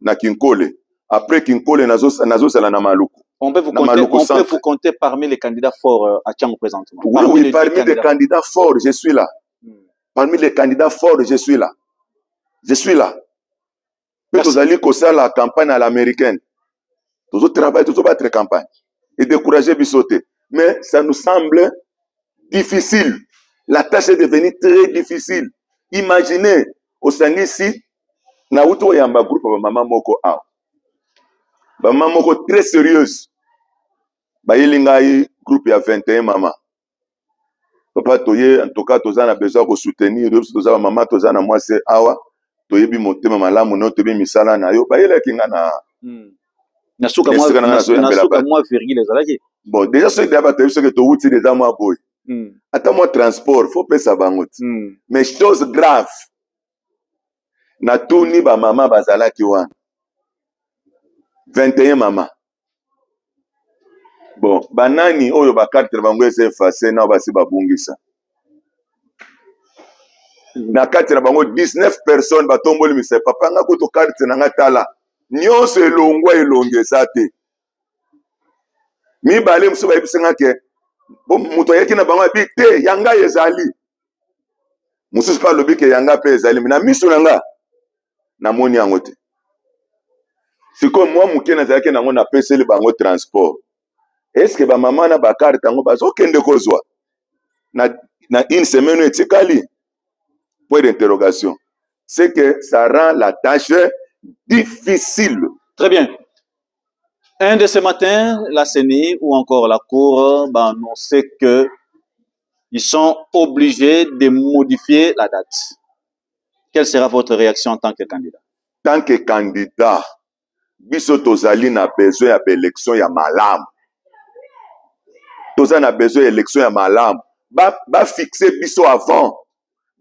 na Kinkole. Après Kinkole, nazo sala na Maluku.
On peut vous compter parmi les candidats forts à Tchang présentement.
Oui, parmi les candidats forts, je suis là. Parmi les candidats forts, je suis là. Je suis là. Vous allez commencer la campagne à l'américaine. Toujours travailler, toujours battre campagne. Et décourager Bissoté. Mais ça nous semble difficile. La tâche est devenue très difficile. Imaginez, au Sangissi, Naoto Yamba groupe maman moko a. Maman moko très sérieuse. Bayilingai groupe ya 21 maman. Papa toye en tout cas tozana besoin de soutenir, tozana maman tozana moi c'est awa. Toyebi motema malamu no toyebi misala na yo bayela kinga na
nasuka moi virgule ezalaki.
Bon déjà ceux qui d'abord ceux que to wuti déjà moi boy. Attends moi transport faut payer ça bangot. Mais chose grave. Na tuni ba mama bazalaki wana 21 mama. Bon banani oyo ba carte bango ese effacé na basi babungisa. Na carte na bango 19 personnes batomboli mise papa nga ko to carte na ngatala. Nyonso elongwa elongesa te. Mi bale muso ba ebisenga ke bo muto yeki na bango bi te yanga ezali. Muso pa lobi ke yanga pe ezali na miso nanga na moni yango te. Siko moi muke na zaki nango na peseli bango transport. Est-ce que ba maman na ba carte tango bazo kende kozwa na une semaine etikali? Point d'interrogation. C'est que ça rend la tâche difficile.
Très bien. Un de ce matin, la CENI ou encore la Cour va annoncer que ils sont obligés de modifier la date. Quelle sera votre réaction en tant que candidat?
Tant que candidat, biso tozali na besoin ya élection ya malam. Tozali na besoin ya élection ya malam. Ba fixer biso avant.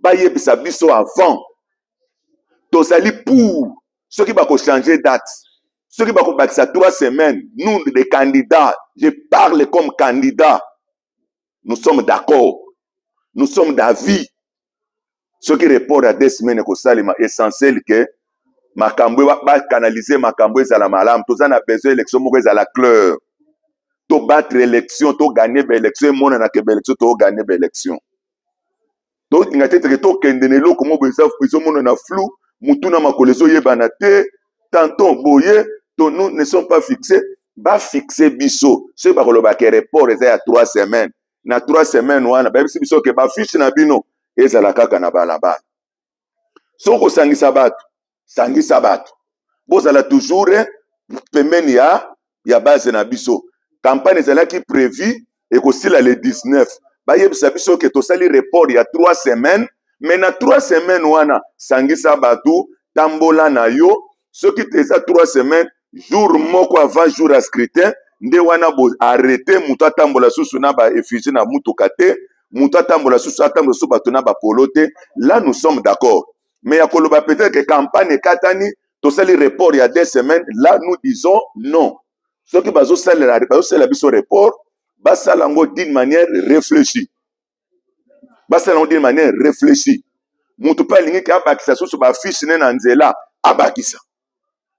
Ba yebisa biso avant. Tozali pour ceux qui va changer date. Ceux qui va bâtir 3 semaines, nous les candidats, je parle comme candidat. Nous sommes d'accord. Nous sommes d'avis. Ceux qui répondent à 2 semaines, c'est essentiel que Makambwe va canaliser Makambwe à la malam. Tous en a besoin d'élection, à la claire. To battre l'élection, to gagner l'élection, mon na que l'élection, to gagner l'élection. To ingate to kendenelo comme besoin prison mon na flou, mutuna makolezo yebanate, tantôt boye, to nous ne sommes pas fixés, ba fixer biso. Ce ba ko ba ke report à 3 semaines. Na 3 semaines wana ba biso ke ba fiche na bino ezala kaka na balabala. Soko sangisa bato. Bozala toujours pembeni ya base na biso. Campagne ezalaki prévu et kosila le 19. Ba yebisa biso ke tosali report ya 3 semaines, mais na 3 semaines wana sangisa bato tambola na yo, ce qui teza 3 semaines jour moko avant jour à scrutin, nde wana bo arrêter muta tambola susu na ba effigie na mutuka te, muta tambola susu atambola susu bato na ba polote. Là nous sommes d'accord. Mais ya koloba peut-être que campagne katani tosali report il y a 2 semaines, là nous disons non. Ce qui bazo sala biso report, basalango d'une manière réfléchie. Basalango d'une manière réfléchie. Mutu pa lingi ka bakisa susu ba fiche na nzela abakisa.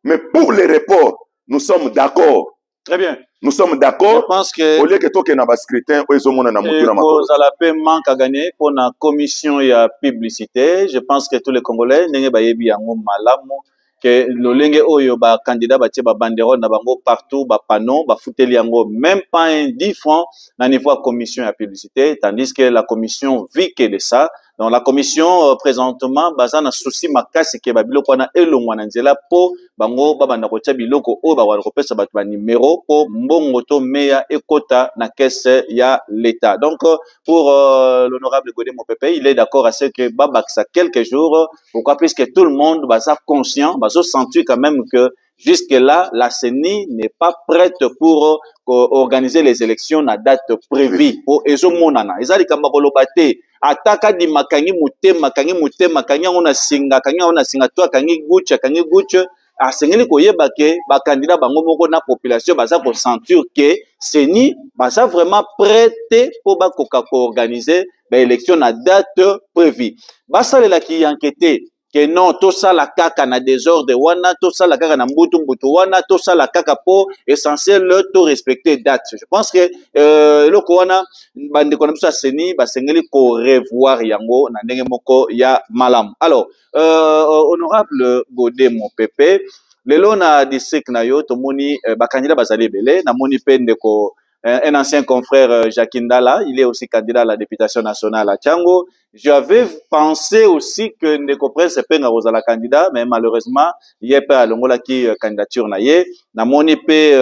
Mais pour les reports, nous sommes d'accord.
Très bien.
Nous sommes d'accord.
Je pense que
au lieu que toke na ba scrutin o ezomona na mutu na makolo.
Pour la paix manque à gagner pour la commission et la publicité. Je pense que tous les Congolais n'engé ba yebi yango malamu que lolenge oyo ba candidat ba tie ba banderole na bango partout ba panneau ba futeli yango même pas un 10 francs na niveau à commission et la publicité, tandis que la commission vit que de ça. Donc la commission présentement baza na souci makasi ke ba biloko na elongwa na nzela po bango ba banda ko tia biloko o ba wa ko pesa ba numéro po mbongo to meya ekota na caisse ya l'état. Donc pour l'honorable Godé Mopepe, il est d'accord à ce que ba baksa quelques jours, pourquoi, puisque tout le monde baza conscient, bazo sentir quand même que jusque-là, la CENI n'est pas prête pour organiser les élections à date prévue. Pour ezo monana, ezali kamba kolobate ataka di makangi mutema kangi on a singa to kangi gucha asengeli koyeba ke ba candidat bango moko na population baza ko sentir que CENI baza vraiment prête pour ba koka ko organiser ba élection à date prévue. Basalela ki enquêter que non, tout ça la kaka na désordre wana, tout ça la kaka na mbutu wana, tout ça la kaka po essentiel tout respecter date. Je pense que le wana bande kona biso seni ba sengeli ko revoir yango na ndenge moko ya malam. Alors honorable Godé Mopepe, lelo na district na yo tomoni ba candidat bazali belé na moni pende ko un ancien confrère Jacques Ndala, il est aussi candidat à la députation nationale à Tchango. J'avais pensé aussi que Ndeko Prince Penga la candidat, mais malheureusement, il n'y a pas l'ongola qui candidature na ye. Na moni pe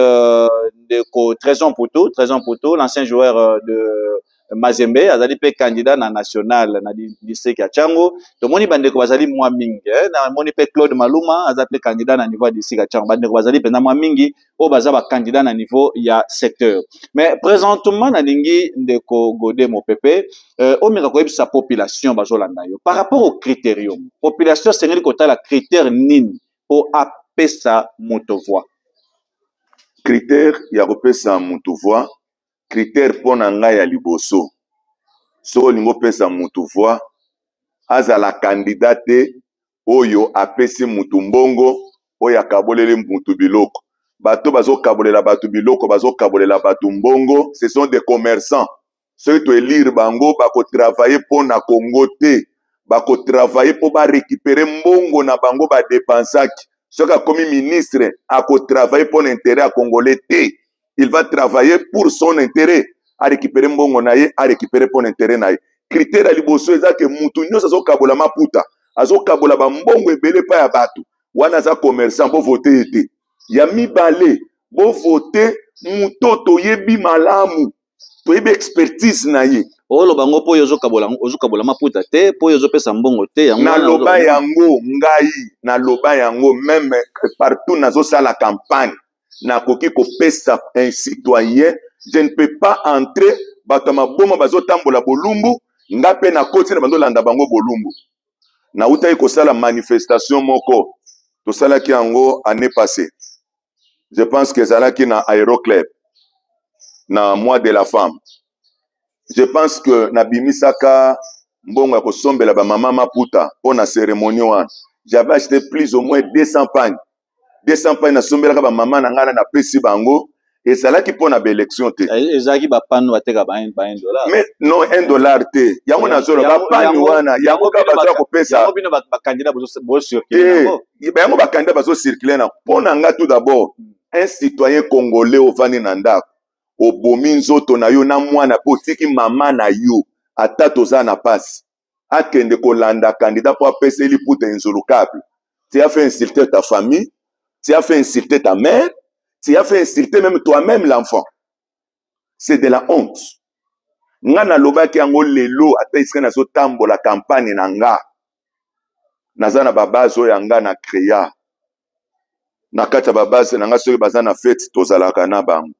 Ndeko Trésor Poutou, l'ancien joueur de Mazembe, azali pe candidat na national na district ya Tchango. To moni bandeko bazali mwa mingi, na moni pe Claude Maluma azali pe candidat na niveau district ya Tchango. Bandeko bazali pe na mwa mingi o bazaba candidat na niveau ya secteur. Mais présentement na lingi Ndeko Godé Mopepe, o meka ko sa population bazolanda yo par rapport au critérium. Population sengeli kota la critère nini pour apesa moto voix.
Critère ya kopesa moto voix. Critère pour nanga ya liboso. So lingo pesa mutu voix, azala candidate oyo apesi mutu mbongo, oyo akabolele mutu biloko. Bato bazo kabolela batu biloko, bazo kabolela batu mbongo, ce sont des commerçants. Ceux qui élire bango, bako travailler pour na Congo te, bako travailler pour ba récupérer mbongo na bango ba dépensaki. Ceux qui a commis ministre, ako travailler pour l'intérêt à Congolais te. Il va travailler pour son intérêt, à récupérer mbongo naye, à récupérer pour l'intérêt naye. Critère à liboso eza que mutu nyonso azo kabola maputa, azo kabola ba mbongo ebele pa ya batu. Wana za commerçant bo voter ete. Ya mibale bo voter mutoto yebi malamu, to yebi expertise naye.
Olo bango po yozo kabola maputa te, po yozo pesa mbongo te yango.
Na loba yango ngai, na loba yango même partout nazo sala campagne. Na koki ko pesa un citoyen, je ne peux pas entrer batama boma bazo tambola bolumbu ngape na koti na bando landa bango bolumbu. Na utai ko sala manifestation moko to sala ki yango année passée. Je pense que sala ki na Aéroclub na mois de la femme. Je pense que na bimisaka mbongo ko sombela ba mama maputa pour na cérémonie wana. J'avais acheté plus ou moins 200 pagnes. 200 pagnes na sombela ba mama na ngana na pesi bango et ça là qui pour na élection te.
Ezaki ba pano bateka ba $1.
Mais non $1 te. Yango na zolo ba pani wana, yango ka baza ko pesa.
Yango bino ba candidat bo circuler nango.
Yango ba candidat bazo circuler na. Pona nga tout d'abord, un citoyen congolais au vani na ndako. O bomi nzoto na yo na mwana po tiki mama na yo ata toza na passe. Akende ko landa candidat pour apesa li pour insolukable. Tu as fait insulter ta famille. Tu as fait insulter ta mère, tu as fait insulter même toi-même l'enfant. C'est de la honte. Ngana lobaki yango lelo ata iska na so tambo la campagne nanga. Nazana babazo yanga na créa. Na kata babazo nanga soki bazana fête tozalaka na bango.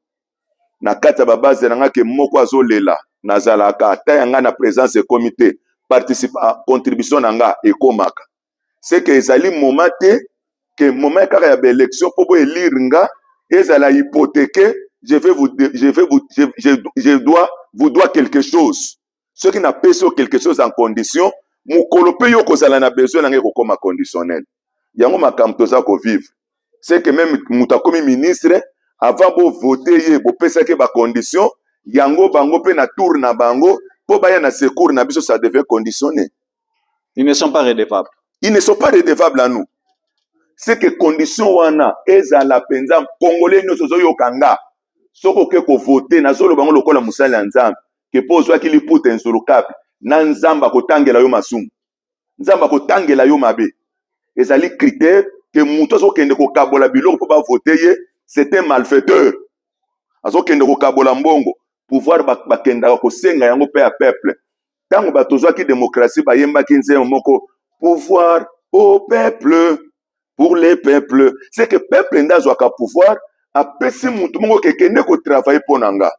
Na kata babazo nanga ke moko azolela nazalaka ata yanga na présence du comité participe à contribution nanga ekomaka. C'est que ezali moment te que moment kaka ya élection pour élire nga ezala hypothéquer je dois quelque chose. Ceux qui n'a pas quelque chose en condition mukolo pe yo kozala na besoin nanga kokoma conditionnel. Yango makambo toza ko vivre. C'est que même muta komi ministre avant bo voter ye bo pesa ke ba condition yango bango pe na tour na bango po baya na secours na biso ça devait conditionner.
Ils ne sont pas redevables.
Ils ne sont pas redevables à nous. C'est que condition wana ezala penza congolais nyonso zo yokanga soko ke ko voter na zolo bango lokola musala nzambe ke pozwa ki liputa insolukable na nzamba kotangela yo masumu nzamba kotangela yo mabe ezali critère que muto zo kende ko kabola biloko po ba voter ye c'est un malfaiteur azo kende ko kabola mbongo pouvoir ba kenda ko senga yango pe a peuple tango batozwa ki démocratie ba yemba ki nzembo moko pouvoir au peuple. Pour les peuples, c'est que le peuple n'a pas pouvoir à passer mon monde qui n'est qu'au travail pour nanga.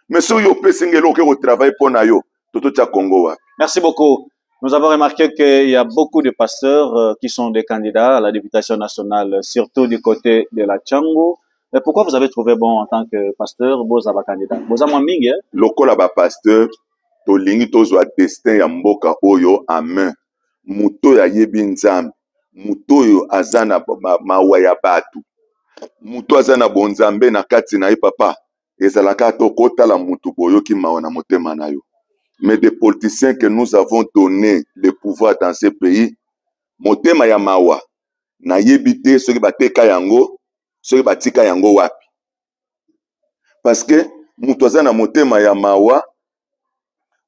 Mais si vous passez au travail pour nayo, tout le Congo.
Merci beaucoup. Nous avons remarqué qu'il y a beaucoup de pasteurs qui sont des candidats à la députation nationale, surtout du côté de la Tchango. Mais pourquoi vous avez trouvé bon en tant que pasteur, vous avez candidat? Vous avez mingi, hein?
Lokola ba pasteur, to lingi to zo destin ya mboka oyo en main. Muto ya yebi nzambe. mutoyo azana mawa ya batu muto azana bonzambe na kati na ye papa ezalaka to kotala mutu boyoki mawa na motema na yo. Mais des politiciens que nous avons donné le pouvoir dans ce pays motema ya mawa na yebite soki bateka yango soki batika yango wapi, parce que mutu azana motema ya mawa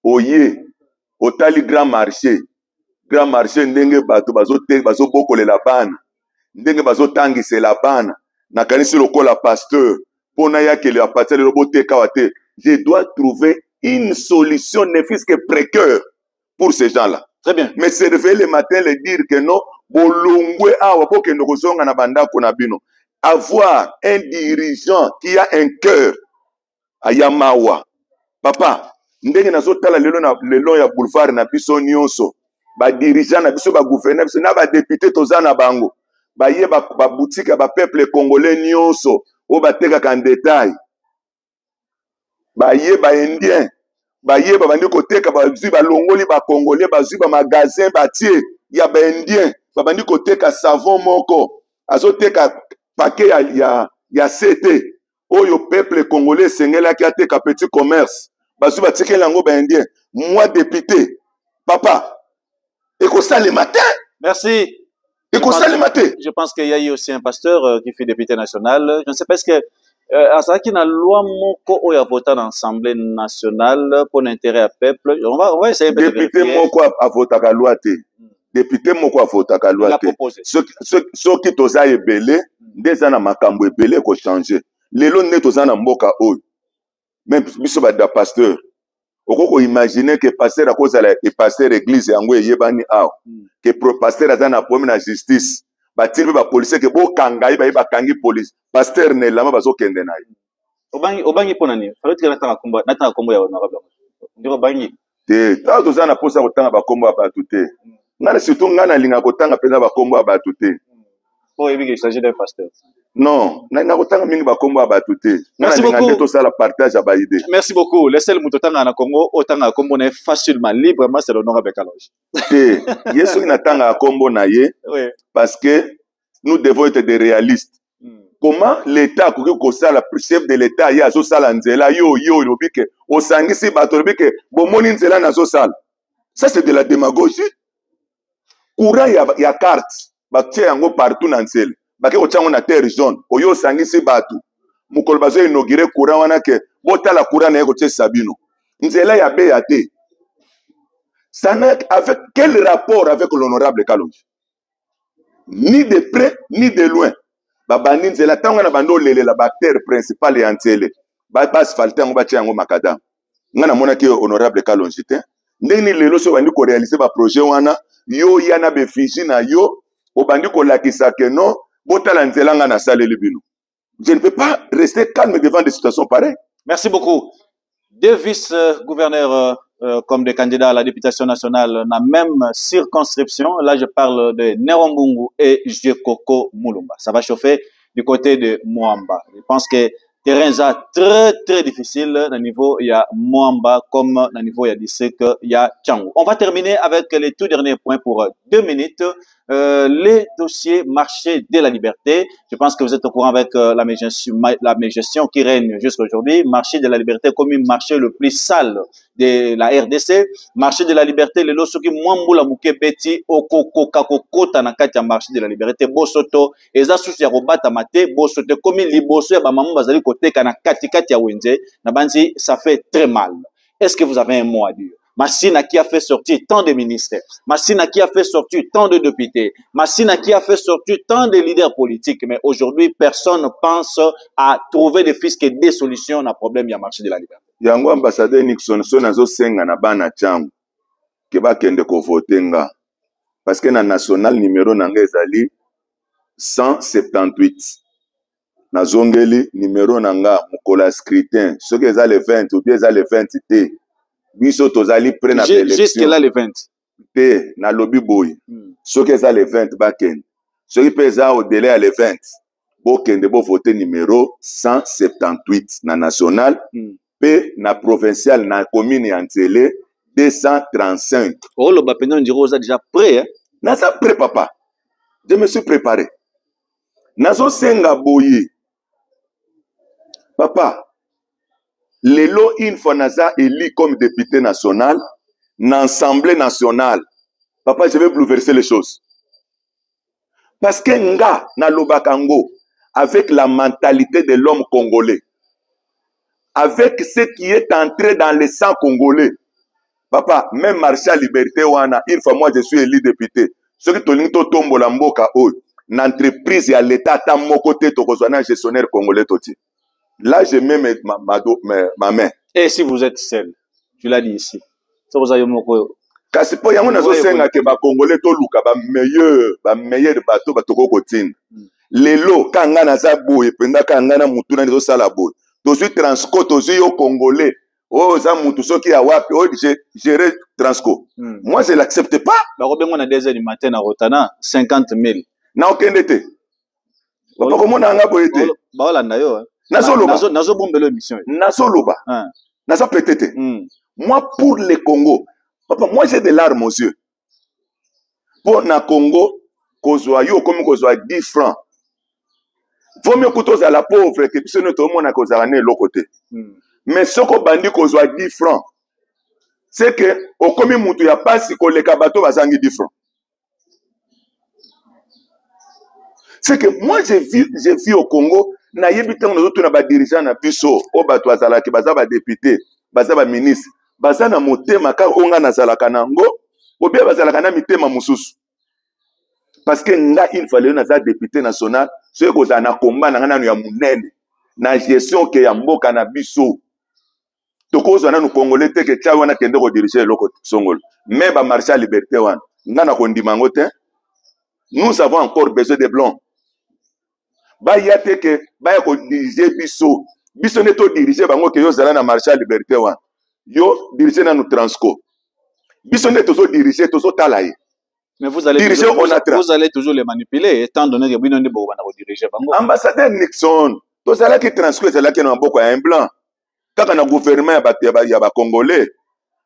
oye otali grand marché ndenge bato bazobokolela bana ndenge bazotangisela bana nakanisi lokola pasteur pona yakele apatya lelo boteka wa te. Je dois trouver une solution ne fût-ce que précaire pour ces gens-là.
Très bien.
Mais se réveiller le matin le dire que non bolongwe awa pokende kozonga na bandako na bino. Avoir un dirigeant qui a un cœur ayamawa papa ndenge nazotala lelo ya boulevard na biso nyonso ba dirigeant na biso ba gouverneur biso na ba député tozana bango baye ba boutique ba peuple congolais nyonso o batekaka en détail baye ba indien baye ba bandi koteka bazwi balongoli ba congolais bazwi ba magasin batie ya ba indien ba bandi koteka savon moko azoteka paquet ya CT oyo peuple congolais sengelaki ateka petit commerce bazwi batikela yango ba indien. Moi député papa eko ça le matin.
Merci.
Je
pense qu'il y a eu aussi un pasteur qui fut député national. Je ne sais pas, est-ce que à ça qui n'a loi moko ou a voté dans l'Assemblée nationale pour l'intérêt à peuple. On va essayer de
député moko a voté à loi te. Député moko a voté à loi te. Ceux qui toza ebele des ana makambo ebele ko changer. Lelo ne toza na mboka oyo. Même biso ba da pasteur. Okoko imaginer que pasteur a cause la pasteur église yango yebani aw que pasteur azana problème na justice ba tirbe ba policier que bo kangai ba kangi police pasteur ne lama bazo kende na
ye obangi ponani fallait que natanga kombo ya honorable ndiro bangi
te ta tozana posa kotanga ba kombo ba tuté ngana surtout ngana linga kotanga pesa ba kombo ba tuté
oh il s'agit d'un pasteur.
Non,
merci beaucoup. Merci beaucoup. Laissez le moutotanga na Congo, otanga kombo na facilement libre, c'est l'honorable Kalonji.
Yesu natanga kombo na ye parce que nous devons être des réalistes. Comment l'État ko sala chef de l'État ya zo sala nzela yo lobike o sangisi bato lobike bomoni nzela na zo sala. Ça c'est de la démagogie. Courant ya carte batie yango partout na nzela. Bake ochango na terre jaune oyo sangisi batu mukolo bazo inauguré courant wana ke botala courant na yeko tse sabino nzela ya be ya te. Ça n'a avec quel rapport avec l'honorable Kalonji? Ni de près ni de loin. Babandi nzela tango na bando lele la terre principale ya nzele ba asphalte yango batie yango makadam ngana mona ke honorable Kalonji te ndeni lelo so bandi ko réaliser ba projet wana yo yana be fiji na yo obandi ko lakisa ke non. Je ne peux pas rester calme devant des situations pareilles.
Merci beaucoup. Deux vice-gouverneurs comme des candidats à la députation nationale dans la même circonscription. Là, je parle de Nerombungu et Jekoko Mulumba. Ça va chauffer du côté de Moamba. Je pense que le terrain est très difficile. Au niveau, il y a Moamba comme au niveau, il y a district, il y a Tchangou. On va terminer avec les tout derniers points pour 2 minutes. Les dossiers marché de la liberté. Je pense que vous êtes au courant avec la mégestion qui règne jusqu'à aujourd'hui. Marché de la liberté comme un marché le plus sale de la RDC. Marché de la liberté, le loso qui mwambula muke beti okoko kakokota na kati ya marché de la liberté. Bosoto, eza susi ya robata mate, bosoto komi liboso ya bamamu bazali koteka na kati ya wenze. Na banzi, ça fait très mal. Est-ce que vous avez un mot à dire? Massina qui a fait sortir tant de ministres, Massina qui a fait sortir tant de députés, Massina qui a fait sortir tant de leaders politiques, mais aujourd'hui, personne ne pense à trouver des fiscs et des solutions à problème du marché de la liberté.
Yango ambassadeur Nixon, so nazo senga na bana changu, ke ba kende ko votenga. Parce que na national numéro nanga ezali 178. Na zongeli numéro nanga mukola scrutin, ce que eza le 20 ou bien eza le 20 te. Biso tozali près na élection.
Jusque là le 20.
Te na lobby boy. Ce que eza le 20 baken. Ce qui pesa au délai à le 20. Bo kende bo voter numéro 178 na national. Pe na provincial na commune ya Nzele 235.
Oh le bapeno ndiro oza déjà prêt hein.
Na ça prêt papa. Je me suis préparé. Nazo senga boye. Papa, lelo une fois naza élu comme député national, dans l'Assemblée nationale. Papa, je vais bouleverser les choses. Parce que nga na lobakango, avec la mentalité de l'homme congolais, avec ce qui est entré dans le sang congolais. Papa, même Marshal Liberté wana, une fois moi je suis élu député. Ce qui tolini to tombo la mboka oy, n'entreprise à l'état ta mokote to kozwana gestionnaire congolais toti. Là je mets ma main.
Et si vous êtes seul, tu l'as dit ici. Ça vous avez moko.
Kasi po yango nazo senga ke ba congolais to luka ba meilleur bateau ba toko kotina. Lelo kanga na za boye penda kanga na mutu na zo sala boye. Tozu transco tozu yo congolais. Oh, ça mutu soki ya wapi, oh gérer transco. Moi je l'accepte pas.
Ba robengo na 2h du matin na Rotana 50 000.
Na okende te. Papa komona nga boye te.
Ba olanda yo. Nazo bombelo émission.
Nazo loba. Nazo pétété. Moi pour le Congo, papa, moi j'ai des larmes aux yeux. Pour na Congo, kozwa yo comme kozwa 10 francs. Vaut mieux que à la pauvre que tu ne te montres qu'aux années l'autre côté. Mais ce qu'on bandi kozwa 10 francs, c'est que au commis moutou ya pas si que les kabato va zangi 10 francs. C'est que moi j'ai vu au Congo, na yebitan nous autres na ba dirigeant na biso, o bato azala ki baza ba député, baza ba ministre, baza na motema ka onga na zala kanango, ou bien bazala kana mitema mususu. Parce que nga il fallait na za député national, ce que za na combat na ngana ya munene, na gestion ke ya mboka na biso. Toko za na no congolais te ke tcha wana kende ko diriger loko songol. Mais ba marché à liberté wana, nga na kondima ngote. Nous avons encore besoin de blancs. Ba yate ke ba ya ko diriger biso. Biso ne to diriger bango ke yo zala na marché à liberté wana. Yo diriger na no transco. Biso ne tozo diriger tozo talaye.
Mais vous allez toujours les manipuler, étant donné que vous n'avez pas diriger.
Ambassadeur Nixon, tous allez qui transcrivent, c'est là qui n'ont pas un blanc. Quand on a gouvernement, il y a des Congolais.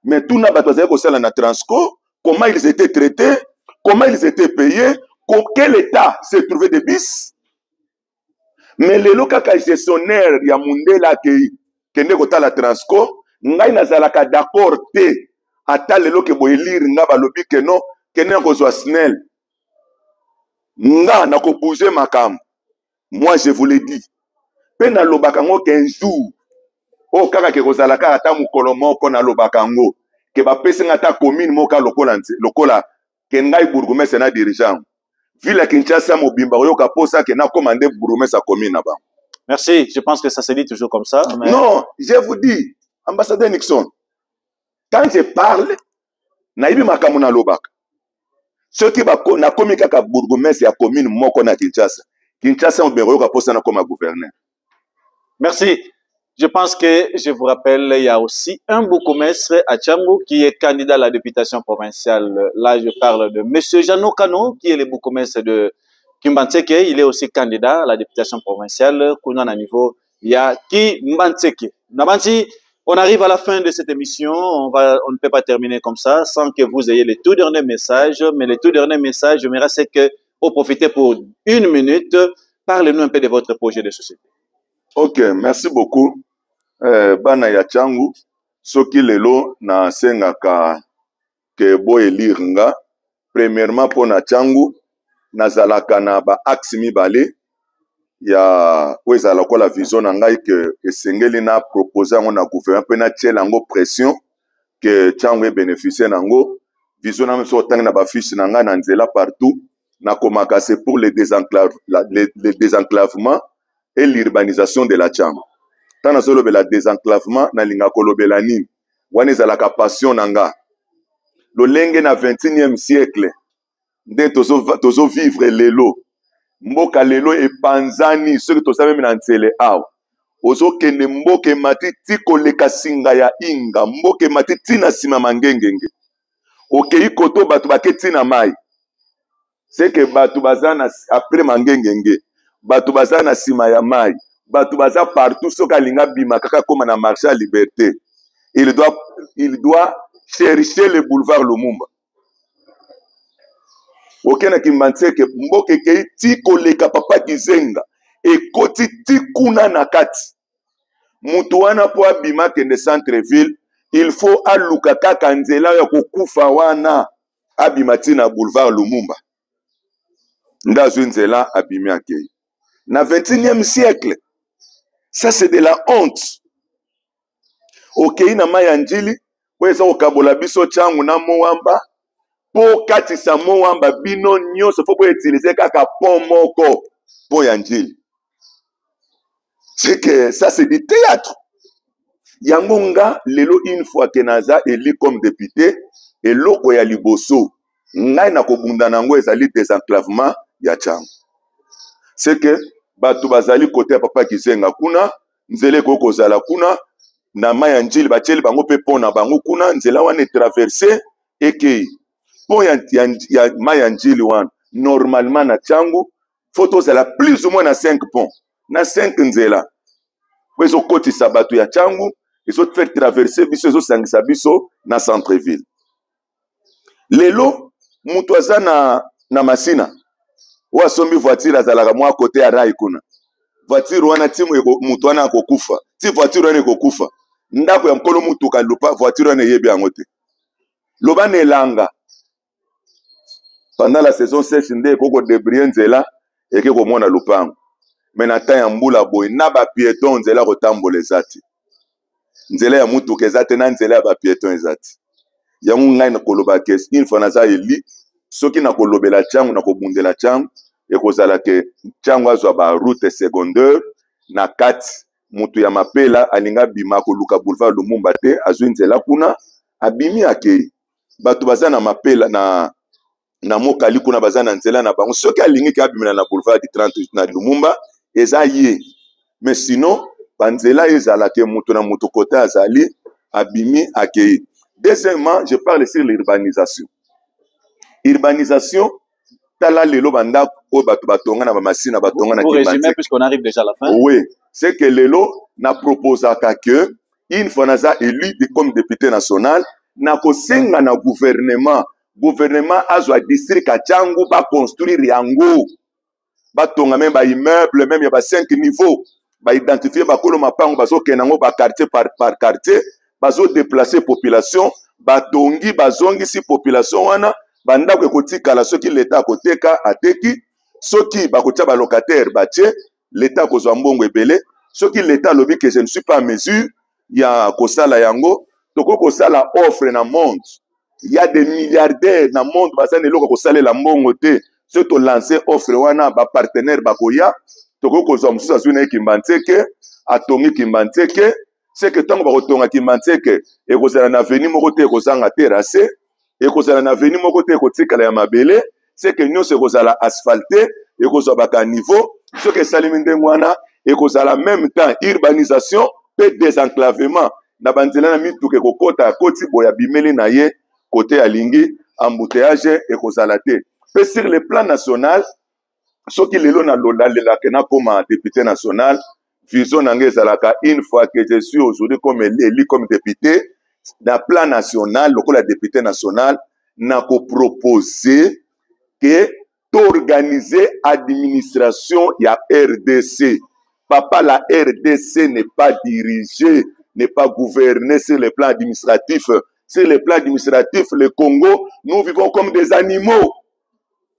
Mais tout n'a pas besoin de la transco, comment ils étaient traités, comment ils étaient payés, quel état s'est trouvé des bis. Mais les locaux gestionnaires, il y a monde là qui n'est pas la transco, n'a pas d'accord te, à tel locaux qui boit lire, n'a pas lobby que non. Kenya kozwa snel nga na ko bouger makam. Moi je vous l'ai dit pe na lobakango 15 jours o kaka ke kozala ka ata mukolo moko na lobakango ke ba pese ngata commune moka lokola ke ngai bourgmestre na dirigeant ville Kinshasa mobimba yoka posa ke na commander bourgmestre commune ba.
Merci, je pense que ça se dit toujours comme ça mais...
Non, je vous dis ambassadeur Nixon, quand je parle na ibi makamu na lobaka. Ce qui va na komi kaka bourgmestre ya commune moko na Kinshasa. Kinshasa on bero ka posa na comme gouverneur.
Merci. Je pense que je vous rappelle il y a aussi un bourgmestre à Tchango qui est candidat à la députation provinciale. Là je parle de monsieur Jeannot Kano qui est le bourgmestre de Kimbantseke, il est aussi candidat à la députation provinciale. Kuna na niveau il y a Kimbantseke. Nabanti. On arrive à la fin de cette émission. On ne peut pas terminer comme ça sans que vous ayez les tout derniers messages. Mais les tout derniers messages, j'aimerais c'est que vous profitez pour 1 minute. Parlez-nous un peu de votre projet de société.
Ok, merci beaucoup. Bana ya Tchangu, soki lelo na sengaka ke boye liringa. Premièrement pour na Tchangu, na zalaka na ba axe mibale. Ya wezala ko la vision na ngai que esengeli na proposer ngo na gouvernement pe na tiela ngo pression que Tchangu bénéficier nango vision na so tanga na ba fiche na ngai na nzela partout na komaka c'est pour le désenclavement et l'urbanisation de la Tchangu. Tana solo be la désenclavement na linga kolobela nini wana ezala ka passion nanga lo lenge na 21e siècle nde tozo vivre lelo. Mboka lelo epanzani soki tosabe na nzele awa ozokende mboka emati ti koleka singa ya inga mboka emati ti na nsima mangengenge okei koto bato bake ti na mai seke bato baza na apres mangengenge bato baza na nsima ya mai bato baza partout soki alinga bima kaka koma na marché à liberté il doit chercher le boulevard Lumumba. okena Kimbantseke mboke kei ti koleka papa Kizenga ekoti ti kuna na kati mutu wana po abima kende centre ville il faut aluka kaka nzela ya kokufa wana abima ti na boulevard Lumumba ndazu nzela abimi akei na 21e siècle. Ça c'est de la honte. Okei na maya njili kweza okabola biso changu na Mowamba po katisa Mowamba bino nyonso fo po utiliser kaka pont moko po ya njili. C'est que ça c'est du théâtre. Yangonga lelo une fois que naza élu comme député et loko ya liboso ngai na kobunda nango ezali désenclavement ya changu. C'est que batu bazali côté papa Kizenga kuna nzele koko zala kuna na maya njili bacheli bango pe pona bango kuna nzela wana traverser ekei po ya maya njili wana normalement na changu photo zala plus ou moins na 5 ponts na 5 nzela wezo koti sabatu ya changu iso faire traverser biso zo sangisa biso na centre ville lelo mutu aza na masina wa sombi voiture azalaka mwa côté ya rai kuna voiture wana timu mutu wana akokufa ti voiture wana ekokufa ndako ya mkolo mutu kalupa voiture wana yebi yango te loba na elanga pendant la saison sèche nde koko débrouiller nzela eke komona lupango mais na temps ya mbula boy na ba piéton nzela kotambola ezati nzela ya mutu kezate na nzela ya ba piéton ezati yango ngai na koloba ke une fois naza eli soki na kolobela changu na kobundela changu ekozala ke changu azwa ba route secondaire na kati mutu ya mapela alinga bima koluka boulevard Lumumba te azwi nzela kuna abimi akei bato baza na mapela na mokali kuna baza na nzela na bango soki alingi ke abimela na boulevard du 30 na Lumumba eza ye mais sinon banzela ezala ke mutu na mutu kote azali abimi akei. Deuxièmement, je parle sur l'urbanisation. Urbanisation tala lelo banda o bato batonga na bamasina batonga na
Pour résumer, puisqu'on arrive déjà à la fin.
Oui, c'est que lelo na propose que une fois naza élu comme député national na kosenga na gouvernement azwa district a changu ba construire yango batonga même ba immeuble même ya ba 5 niveaux ba identifier ba kolo mapango bazo kenango ba quartier par quartier bazo déplacer population batongi bazongi si population wana banda ko kotikala soki l'état koteka ateki soki bakotia ba locataire batie l'état kozwa mbongo ebele soki l'état lobi que je ne suis pas à mesure ya kosala yango toko kosala offre na monde il y a des milliardaires na monde basane loko kosalela mbongo te so to lancer offre wana ba partenaire bakoya toko kozwa mususu azuna Kimbantseke atongi Kimbantseke c'est que tant bakotonga Kimbantseke ekozala na avenue moko te ekozanga terrasse ekozala na avenue moko te ekotikala ya mabele c'est que nyonso ekozala asphalté ekozwa baka niveau ce que salimi ndengo wana ekozala même temps urbanisation pe désenclavement na banzela na mituke kokota koti boya bimeli na ye côté alingi embouteillage ekozala te pe sur le plan national soki lelo na lolelaka na comme député national vision nanga ezalaka une fois que je suis aujourd'hui comme élu comme député na plan national lokola député national na ko proposer que d'organiser administration ya RDC. Papa, la RDC n'est pas dirigée, n'est pas gouvernée sur le plan administratif. Sur le plan administratif, le Congo, nous vivons comme des animaux.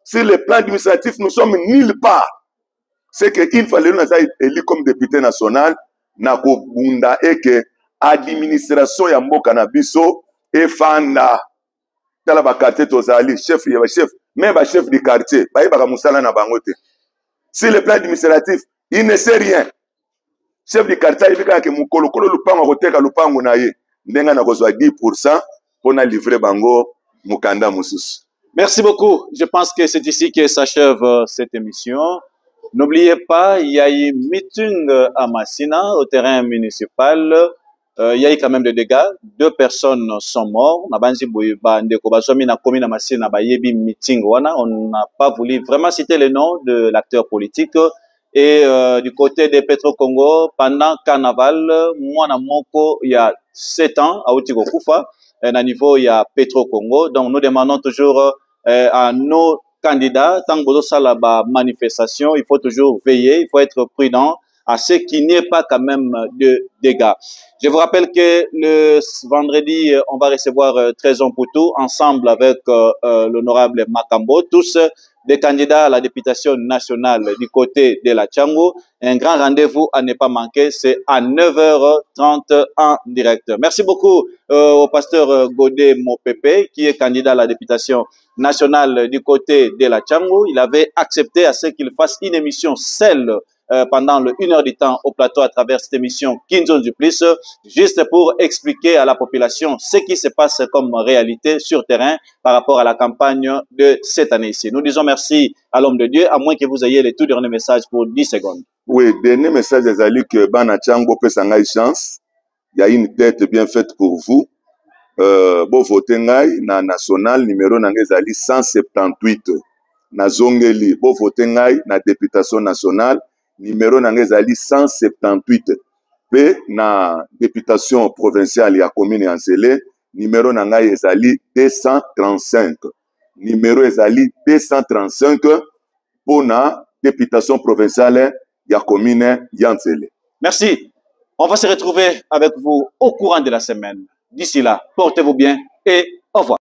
Sur le plan administratif, nous sommes nulle part. C'est qu'une fois que nous avons élu comme député national, nako bunda et que administration ya mboka na biso e fanda tala ba quartier tozali chef même ba chef du quartier ba yeba musala na bango te. Sur le plan administratif il ne sait rien. Chef du quartier il bika ke mukolo kolo lupango koteka lupango na ye ndenga na kozwa 10% pona livrer bango mukanda mususu.
Merci beaucoup. Je pense que c'est ici que s'achève cette émission. N'oubliez pas, il y a eu meeting à Massina, au terrain municipal. Il y a eu quand même des dégâts. 2 personnes sont mortes. On n'a pas voulu vraiment citer le nom de l'acteur politique. Et du côté de Petro-Congo, pendant Carnaval, moi, il y a 7 ans, à Outiko-Koufa, à niveau, il y a Petro-Congo. Donc, nous demandons toujours à nos candidat, tant que ça la manifestation, il faut toujours veiller, il faut être prudent à ce qu'il n'y ait pas quand même de dégâts. Je vous rappelle que le vendredi, on va recevoir Trésor Poutou ensemble avec l'honorable Makambo, tous des candidats à la députation nationale du côté de la Tchango. Un grand rendez-vous à ne pas manquer, c'est à 9h30 en direct. Merci beaucoup au pasteur Godé Mopepe, qui est candidat à la députation nationale du côté de la Tchango. Il avait accepté à ce qu'il fasse une émission seule pendant le 1 heure du temps au plateau à travers cette émission Kinzon Duplice, juste pour expliquer à la population ce qui se passe comme réalité sur terrain par rapport à la campagne de cette année ici. Nous disons merci à l'homme de Dieu, à moins que vous ayez les tout derniers messages pour 10 secondes.
Oui, dernier message des alliés que Bana Tchango peut s'en avoir chance. Il y a une tête bien faite pour vous. Bon voter ngai na national numéro nangezali 178 na zongeli. Bon voter ngai na députation nationale numéro nangezali 178. Pe na députation provinciale ya commune Ansele numéro nangai ezali 235. Numéro ezali 235 pour na députation provinciale ya commune Ansele.
Merci. On va se retrouver avec vous au courant de la semaine. D'ici là, portez-vous bien et au revoir.